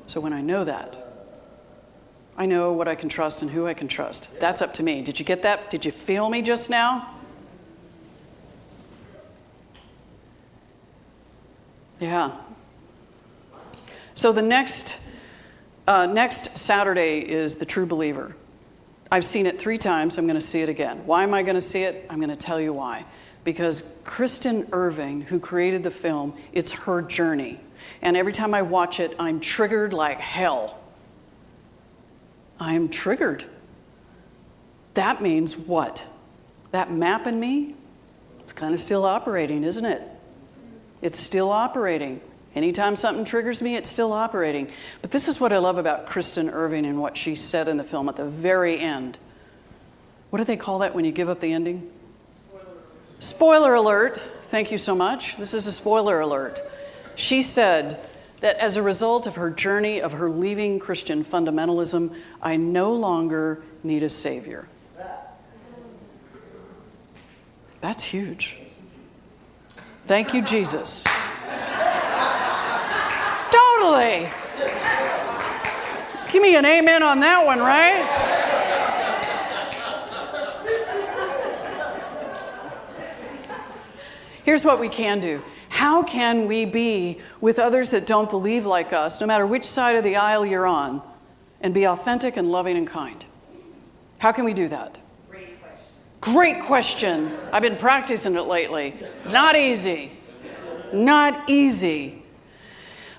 G: So when I know that, I know what I can trust and who I can trust. That's up to me. Did you get that? Did you feel me just now? Yeah. So the next Saturday is The True Believer. I've seen it 3 times. I'm going to see it again. Why am I going to see it? I'm going to tell you why. Because Kristen Irving, who created the film, it's her journey. And every time I watch it, I'm triggered like hell. I'm triggered. That means what? That map in me, it's kind of still operating, isn't it? It's still operating. Anytime something triggers me, it's still operating. But this is what I love about Kristen Irving and what she said in the film at the very end. What do they call that when you give up the ending? Spoiler alert. Thank you so much. This is a spoiler alert. She said that as a result of her journey of her leaving Christian fundamentalism, I no longer need a savior. That's huge. Thank you, Jesus. Totally. Give me an amen on that one, right? Here's what we can do. How can we be with others that don't believe like us, no matter which side of the aisle you're on, and be authentic and loving and kind? How can we do that? Great question. Great question. I've been practicing it lately. Not easy. Not easy.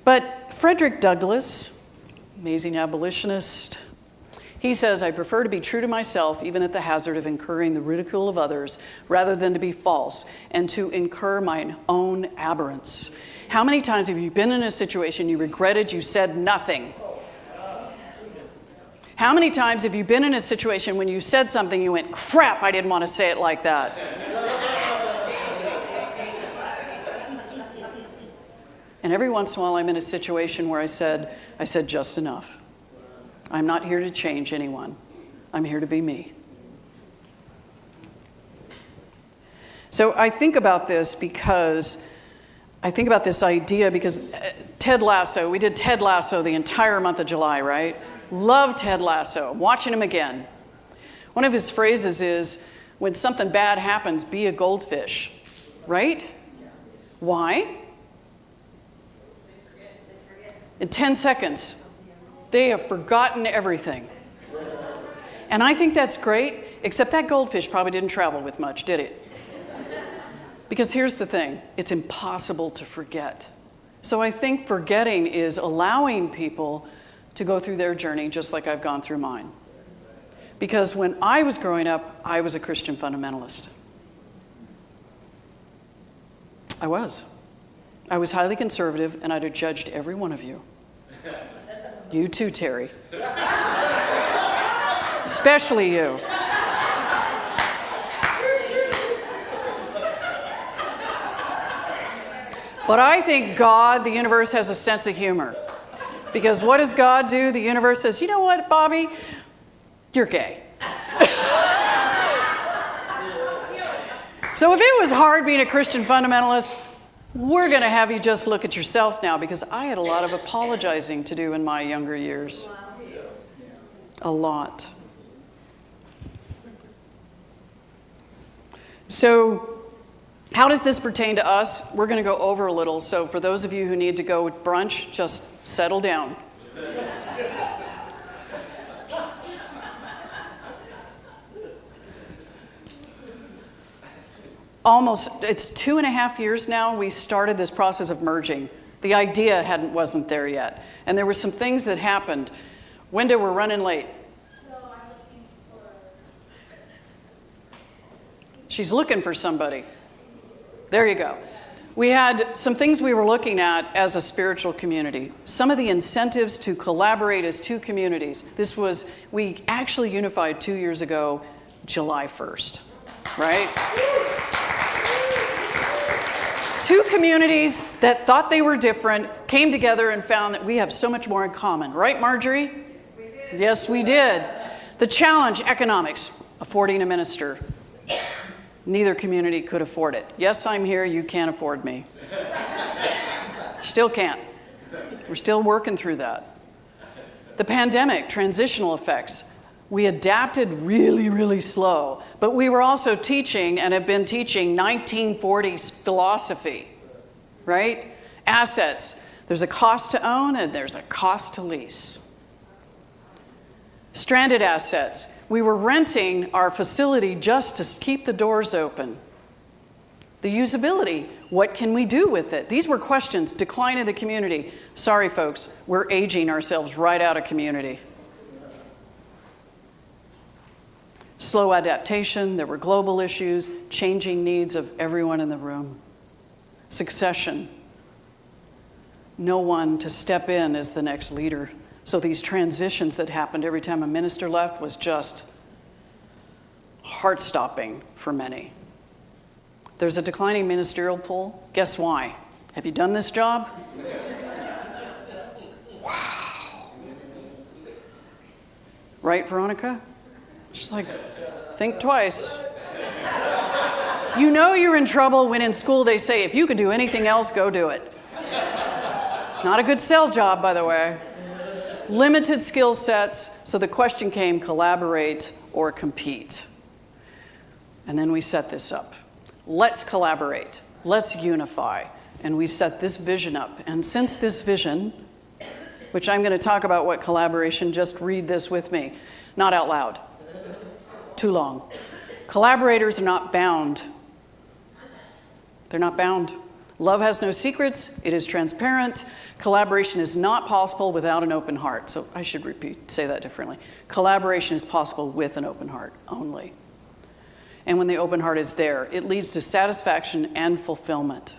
G: But Frederick Douglass, amazing abolitionist, he says, I prefer to be true to myself, even at the hazard of incurring the ridicule of others, rather than to be false and to incur mine own aberrance. How many times have you been in a situation you regretted you said nothing? How many times have you been in a situation when you said something you went, crap, I didn't want to say it like that? And every once in a while I'm in a situation where I said just enough. I'm not here to change anyone. I'm here to be me. So I think about this because Ted Lasso, we did Ted Lasso the entire month of July, right? Love Ted Lasso. I'm watching him again. One of his phrases is, when something bad happens, be a goldfish, right? Why? In 10 seconds, they have forgotten everything. And I think that's great, except that goldfish probably didn't travel with much, did it? Because here's the thing, it's impossible to forget. So I think forgetting is allowing people to go through their journey just like I've gone through mine. Because when I was growing up, I was a Christian fundamentalist. I was. I was highly conservative, and I'd have judged every one of you. You too, Terry. Especially you. But I think God, the universe, has a sense of humor. Because what does God do? The universe says, you know what, Bobbi? You're gay. So if it was hard being a Christian fundamentalist, we're going to have you just look at yourself now, because I had a lot of apologizing to do in my younger years. A lot. So how does this pertain to us? We're going to go over a little. So for those of you who need to go with brunch, just settle down. It's 2.5 years now we started this process of merging. The idea wasn't there yet. And there were some things that happened. Wenda, we're running late. She's looking for somebody. There you go. We had some things we were looking at as a spiritual community. Some of the incentives to collaborate as two communities. We actually unified 2 years ago, July 1st, right? Two communities that thought they were different came together and found that we have so much more in common. Right, Marjorie? We did. Yes, we did. The challenge, economics, affording a minister. Neither community could afford it. Yes, I'm here. You can't afford me. Still can't. We're still working through that. The pandemic, transitional effects. We adapted really, really slow, but we were also teaching and have been teaching 1940s philosophy, right? Assets. There's a cost to own and there's a cost to lease. Stranded assets. We were renting our facility just to keep the doors open. The usability. What can we do with it? These were questions. Decline of the community. Sorry, folks. We're aging ourselves right out of community. Slow adaptation, there were global issues, changing needs of everyone in the room. Succession. No one to step in as the next leader. So these transitions that happened every time a minister left was just heart-stopping for many. There's a declining ministerial pool. Guess why? Have you done this job? Wow. Right, Veronica? She's like, think twice. You know you're in trouble when in school they say, if you can do anything else, go do it. Not a good sell job, by the way. Limited skill sets, so the question came, collaborate or compete. And then we set this up. Let's collaborate. Let's unify. And we set this vision up. And since this vision, which I'm going to talk about what collaboration, just read this with me. Not out loud. Too long. Collaborators are not bound. They're not bound. Love has no secrets. It is transparent. Collaboration is not possible without an open heart. So I should say that differently. Collaboration is possible with an open heart only. And when the open heart is there, it leads to satisfaction and fulfillment.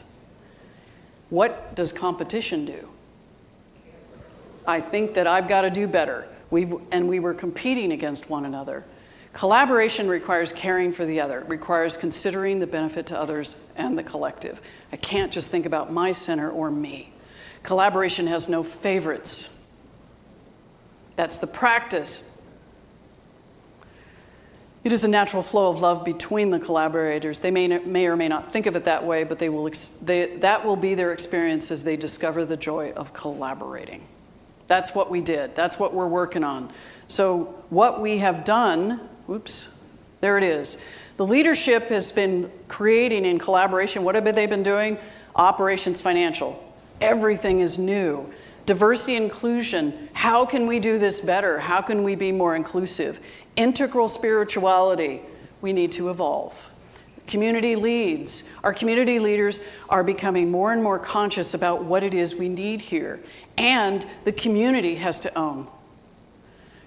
G: What does competition do? I think that I've got to do better. We were competing against one another. Collaboration requires caring for the other. It requires considering the benefit to others and the collective. I can't just think about my center or me. Collaboration has no favorites. That's the practice. It is a natural flow of love between the collaborators. They may or may not think of it that way, but that will be their experience as they discover the joy of collaborating. That's what we did. That's what we're working on. So what we have done, there it is. The leadership has been creating in collaboration. What have they been doing? Operations financial. Everything is new. Diversity and inclusion. How can we do this better? How can we be more inclusive? Integral spirituality. We need to evolve. Community leads. Our community leaders are becoming more and more conscious about what it is we need here. And the community has to own.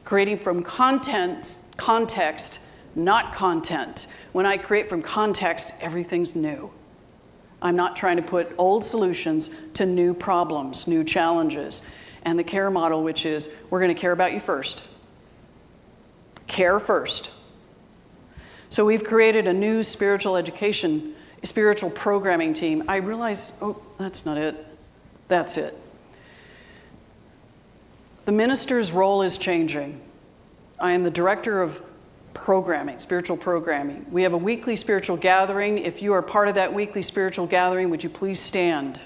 G: Creating from content Context, not content. When I create from context, everything's new. I'm not trying to put old solutions to new problems, new challenges. And the care model, which is, we're going to care about you first. Care first. So we've created a new spiritual education, spiritual programming team. I realized, oh, that's not it. That's it. The minister's role is changing. I am the director of programming, spiritual programming. We have a weekly spiritual gathering. If you are part of that weekly spiritual gathering, would you please stand?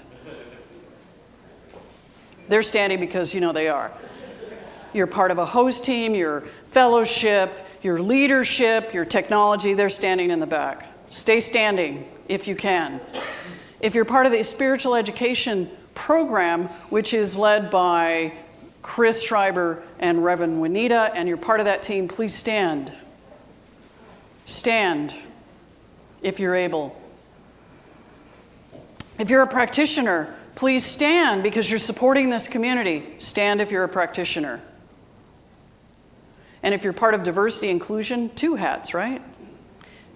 G: They're standing because you know they are. You're part of a host team, your fellowship, your leadership, your technology. They're standing in the back. Stay standing if you can. If you're part of the spiritual education program, which is led by Chris Schreiber and Reverend Juanita, and you're part of that team, please stand. Stand if you're able. If you're a practitioner, please stand because you're supporting this community. Stand if you're a practitioner. And if you're part of diversity inclusion, 2 hats, right?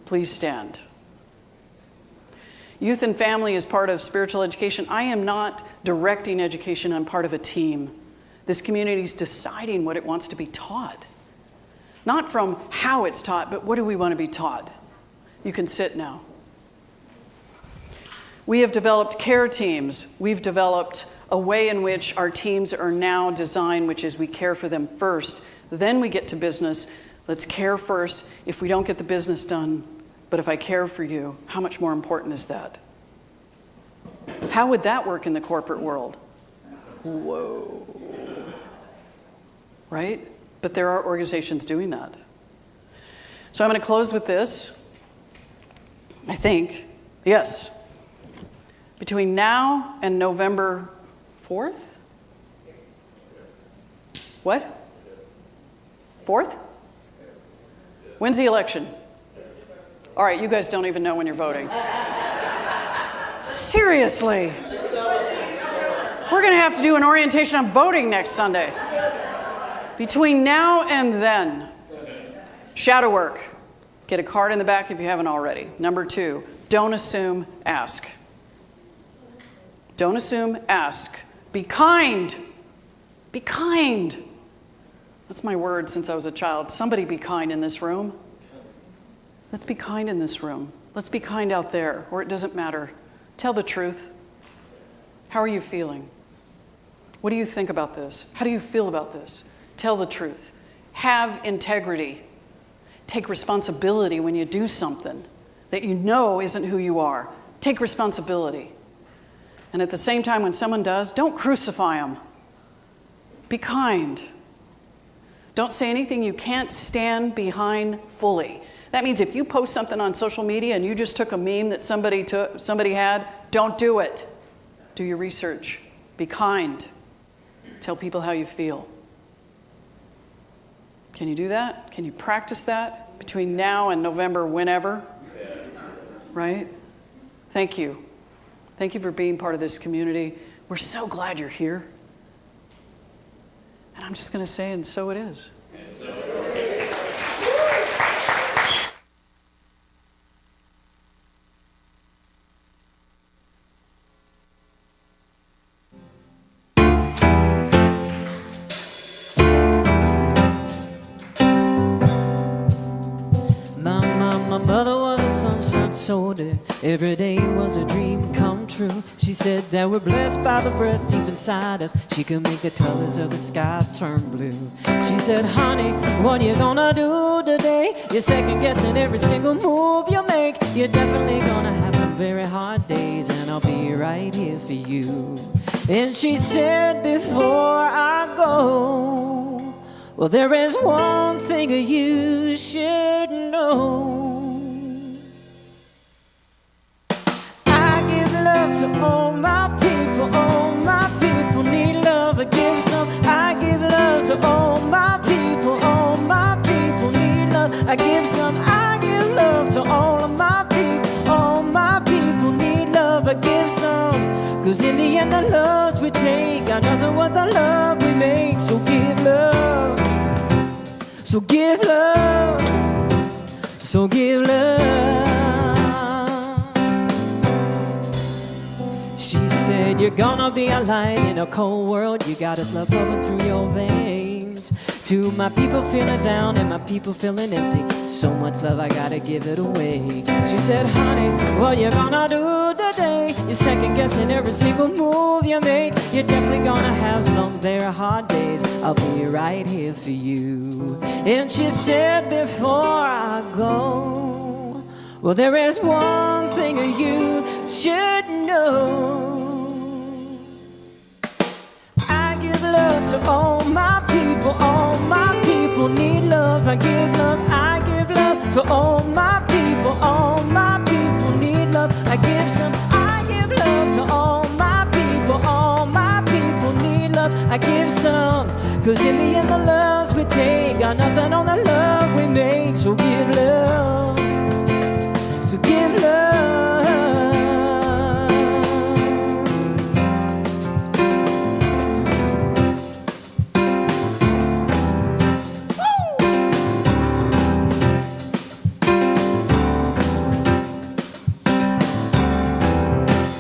G: Please stand. Youth and family is part of spiritual education. I am not directing education, I'm part of a team. This community is deciding what it wants to be taught. Not from how it's taught, but what do we want to be taught? You can sit now. We have developed care teams. We've developed a way in which our teams are now designed, which is we care for them first. Then we get to business. Let's care first. If we don't get the business done, but if I care for you, how much more important is that? How would that work in the corporate world? Whoa. Right? But there are organizations doing that. So I'm going to close with this. I think, yes. Between now and November 4th? What? 4th? When's the election? All right, you guys don't even know when you're voting. Seriously. We're going to have to do an orientation on voting next Sunday. Between now and then, shadow work. Get a card in the back if you haven't already. Number 2, don't assume, ask. Don't assume, ask. Be kind. Be kind. That's my word since I was a child. Somebody be kind in this room. Let's be kind in this room. Let's be kind out there where it doesn't matter. Tell the truth. How are you feeling? What do you think about this? How do you feel about this? Tell the truth. Have integrity. Take responsibility when you do something that you know isn't who you are. Take responsibility. And at the same time, when someone does, don't crucify them. Be kind. Don't say anything you can't stand behind fully. That means if you post something on social media and you just took a meme that somebody had, don't do it. Do your research. Be kind. Tell people how you feel. Can you do that? Can you practice that between now and November, whenever? Right? Thank you. Thank you for being part of this community. We're so glad you're here. And I'm just going to say, and so it is.
A: My mother was a sunshine soldier. Every day was a dream come true. She said that we're blessed by the breath deep inside us. She could make the colors of the sky turn blue. She said, honey, what you gonna do today? You're second guessing every single move you make. You're definitely gonna have some very hard days, and I'll be right here for you. And she said, before I go, well, there is one thing you should know. I give love to all my people. All my people need love. I give some. I give love to all my people. All my people need love. I give some. I give love to all of my people. All my people need love. I give some. 'Cause in the end, the loves we take are nothing but the love we make. So give love. So give love. So give love. She said, you're gonna be a light in a cold world. You got His love flowing through your veins. To my people feeling down and my people feeling empty, so much love, I gotta give it away. She said, honey, what you gonna do today? You're second guessing every single move you make. You're definitely gonna have some very hard days. I'll be right here for you. And she said, before I go, well, there is one thing you should know. I give love to all my people. All my people need love. I give love to all my people. All my people need love. I give love to all my people. All my people need love. I give some. Cause in the end the loves we take got nothing on the love we make. So give love. So give love.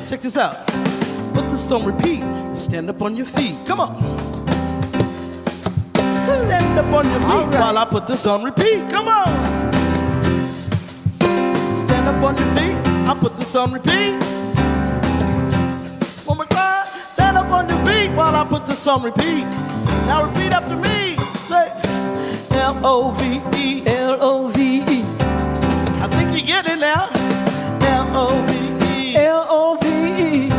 B: Check this out. Put this on repeat and stand up on your feet. Come on. Stand up on your feet while I put this on repeat. Come on. Stand up on your feet. I put this on repeat. One more time. Stand up on your feet while I put this on repeat. Now repeat after me. Say L-O-V-E.
A: L-O-V-E.
B: I think you get it now. L-O-V-E.
A: L-O-V-E.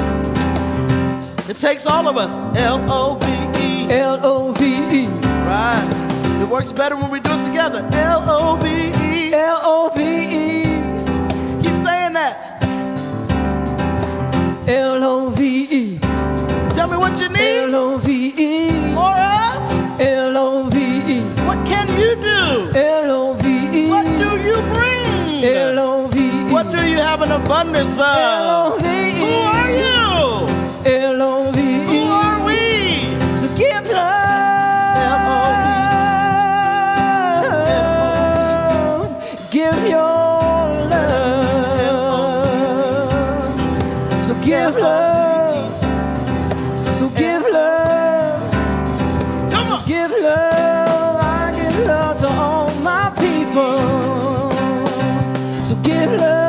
B: It takes all of us. L-O-V-E.
A: L-O-V-E.
B: Right. It works better when we do it together. L-O-V-E.
A: L-O-V-E.
B: Keep saying that.
A: L-O-V-E.
B: Tell me what you need.
A: L-O-V-E.
B: More up.
A: L-O-V-E.
B: What can you do?
A: L-O-V-E.
B: What do you bring?
A: L-O-V-E.
B: What do you have an abundance of?
A: L-O-V-E.
B: Who are you?
A: L-O-V-E.
B: Who are we?
A: So give love. Give your love. So give love. So give love.
B: Come on.
A: Give love. I give love to all my people. So give love.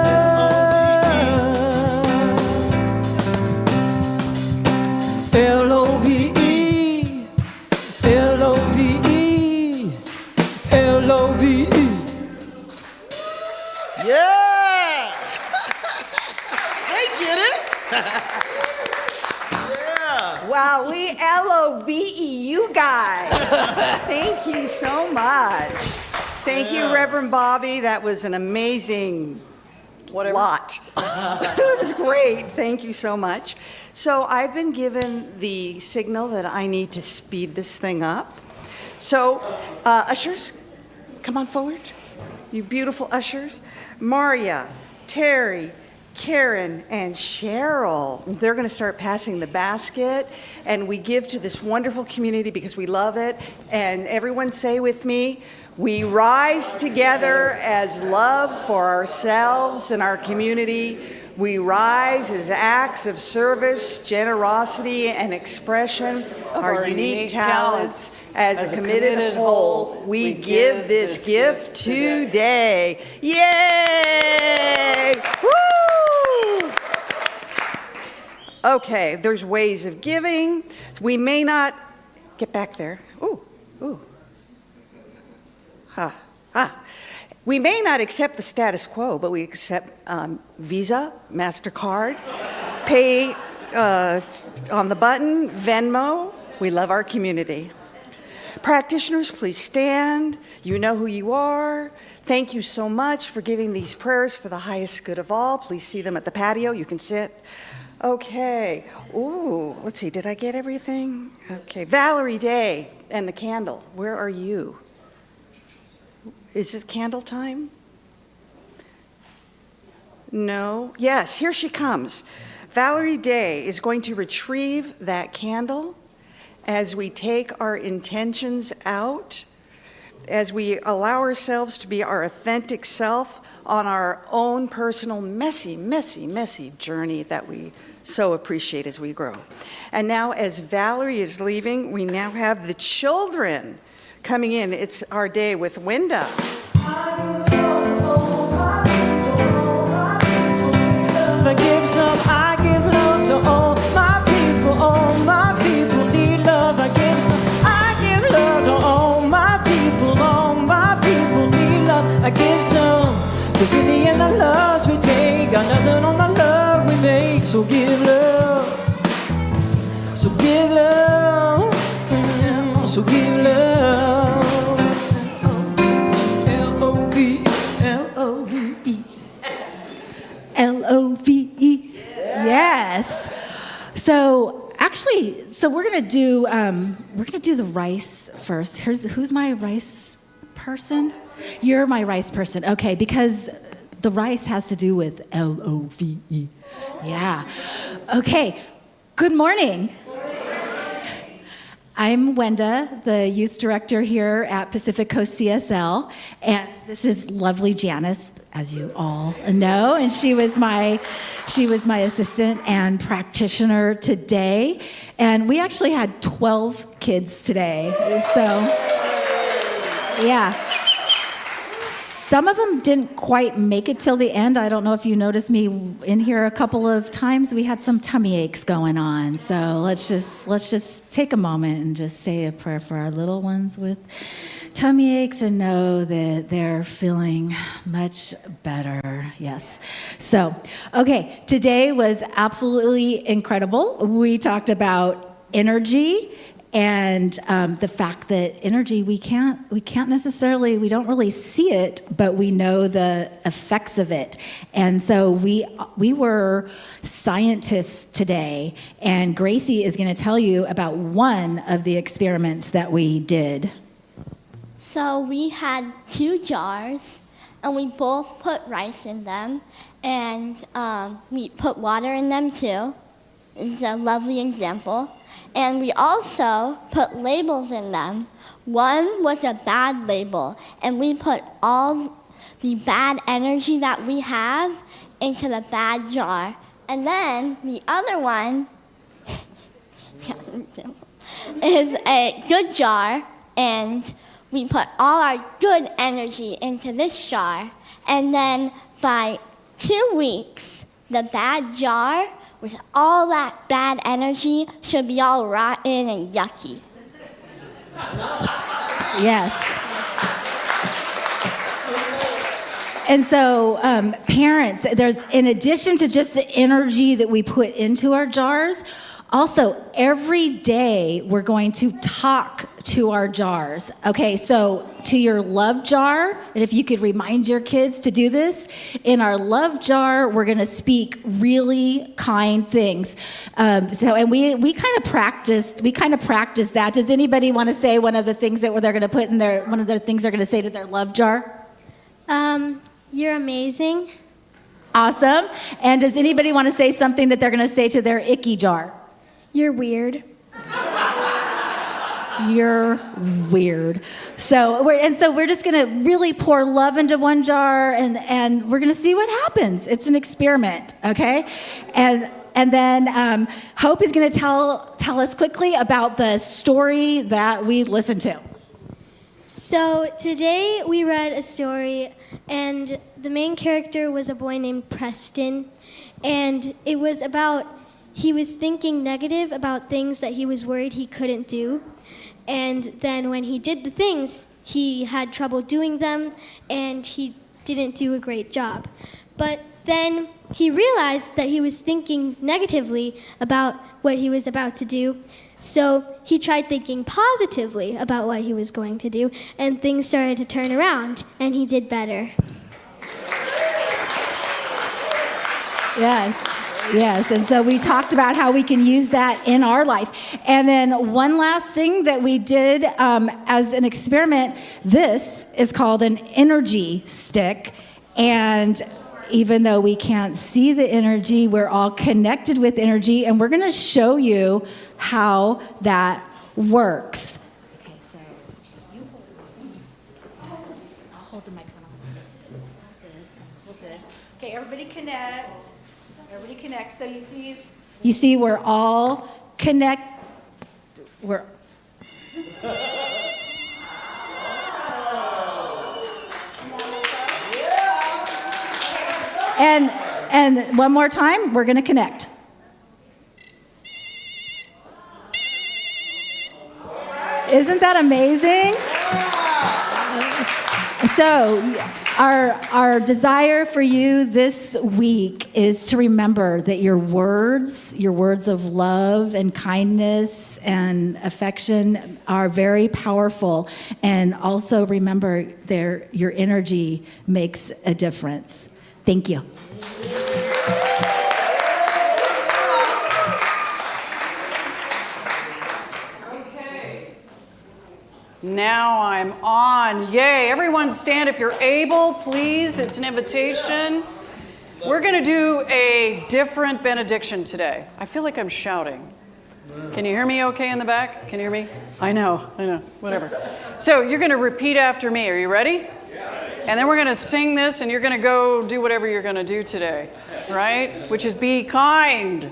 A: L-O-V-E. L-O-V-E. L-O-V-E.
B: Yeah. They get it. Yeah.
E: Wow, we LOVE you guys. Thank you so much. Thank you, Reverend Bobby. That was an amazing lot. It was great. Thank you so much. So I've been given the signal that I need to speed this thing up. So ushers, come on forward. You beautiful ushers. Maria, Terry, Karen, and Cheryl. They're going to start passing the basket, and we give to this wonderful community because we love it. And everyone say with me, we rise together as love for ourselves and our community. We rise as acts of service, generosity, and expression of our unique talents. As a committed whole, we give this gift today. Yay! Woo! Okay, there's ways of giving. We may not get back there. Ooh, ooh. Ha, ha. We may not accept the status quo, but we accept Visa, MasterCard, pay on the button, Venmo. We love our community. Practitioners, please stand. You know who you are. Thank you so much for giving these prayers for the highest good of all. Please see them at the patio. You can sit. Okay. Ooh, let's see. Did I get everything? Okay. Valerie Day and the candle. Where are you? Is it candle time? No? Yes, here she comes. Valerie Day is going to retrieve that candle as we take our intentions out. as we allow ourselves to be our authentic self on our own personal messy, messy, messy journey that we so appreciate as we grow. And now, as Valerie is leaving, we now have the children coming in. It's our day with Wenda.
A: I give some, I give love to all my people need love. I give some, I give love to all my people need love. I give some, 'cause in the end the loves we take got nothing on the love we make. So give love, so give love, so give love. L-O-V, L-O-V-E.
H: L-O-V-E. Yes. So actually, we're gonna do the rice first. Who's my rice person? You're my rice person. Okay, because the rice has to do with L-O-V-E. Yeah. Okay. Good morning. I'm Wenda, the youth director here at Pacific Coast CSL, and this is lovely Janice, as you all know, and she was my assistant and practitioner today, and we actually had 12 kids today, so yeah. Some of them didn't quite make it till the end. I don't know if you noticed me in here a couple of times. We had some tummy aches going on. So let's just take a moment and just say a prayer for our little ones with tummy aches and know that they're feeling much better. Yes. So, okay, today was absolutely incredible. We talked about energy. And the fact that energy, we don't really see it, but we know the effects of it. And so we were scientists today, and Gracie is going to tell you about one of the experiments that we did.
I: So we had 2 jars, and we both put rice in them, and we put water in them too. It's a lovely example. And we also put labels in them. One was a bad label, and we put all the bad energy that we have into the bad jar. And then the other one is a good jar, and we put all our good energy into this jar. And then by 2 weeks, the bad jar with all that bad energy should be all rotten and yucky.
H: Yes. And so, parents, there's, in addition to just the energy that we put into our jars, also every day we're going to talk to our jars. Okay, so to your love jar, and if you could remind your kids to do this, in our love jar, we're going to speak really kind things. And we kind of practiced that. Does anybody want to say one of the things that they're going to put in their, one of the things they're going to say to their love jar?
I: You're amazing.
H: Awesome. And does anybody want to say something that they're going to say to their icky jar?
I: You're weird.
H: You're weird. So we're just going to really pour love into one jar, and we're going to see what happens. It's an experiment, okay? And then Hope is going to tell us quickly about the story that we listened to.
J: So today we read a story, and the main character was a boy named Preston, and it was about he was thinking negative about things that he was worried he couldn't do. And then when he did the things, he had trouble doing them, and he didn't do a great job. But then he realized that he was thinking negatively about what he was about to do. So he tried thinking positively about what he was going to do, and things started to turn around, and he did better.
H: Yes, and so we talked about how we can use that in our life. And then one last thing that we did as an experiment, this is called an energy stick. And even though we can't see the energy, we're all connected with energy, and we're going to show you how that works. Okay, so you hold. hold the microphone on. Hold this. Okay, everybody connect. Everybody connect. So you see we're all connect. We're and one more time, we're going to connect. Isn't that amazing? So, our desire for you this week is to remember that your words of love and kindness and affection are very powerful, and also remember your energy makes a difference. Thank you.
G: Now I'm on. Yay. Everyone stand if you're able, please. It's an invitation. We're going to do a different benediction today. I feel like I'm shouting. Can you hear me okay in the back? Can you hear me? I know. Whatever. So you're going to repeat after me. Are you ready? And then we're going to sing this, and you're going to go do whatever you're going to do today, right? Which is be kind,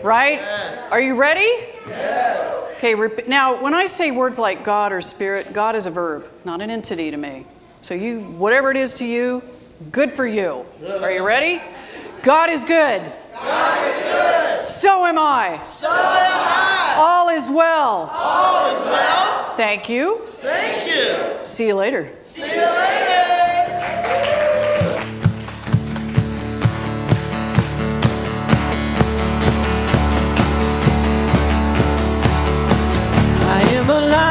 G: right? Yes. Are you ready? Yes. Okay, now when I say words like God or Spirit, God is a verb, not an entity to me. So whatever it is to you, good for you. Are you ready? God is good.
B: God is good.
G: So am I.
B: So am I.
G: All is well.
B: All is well.
G: Thank you.
B: Thank you.
G: See you later.
B: See you later.
A: I am alive.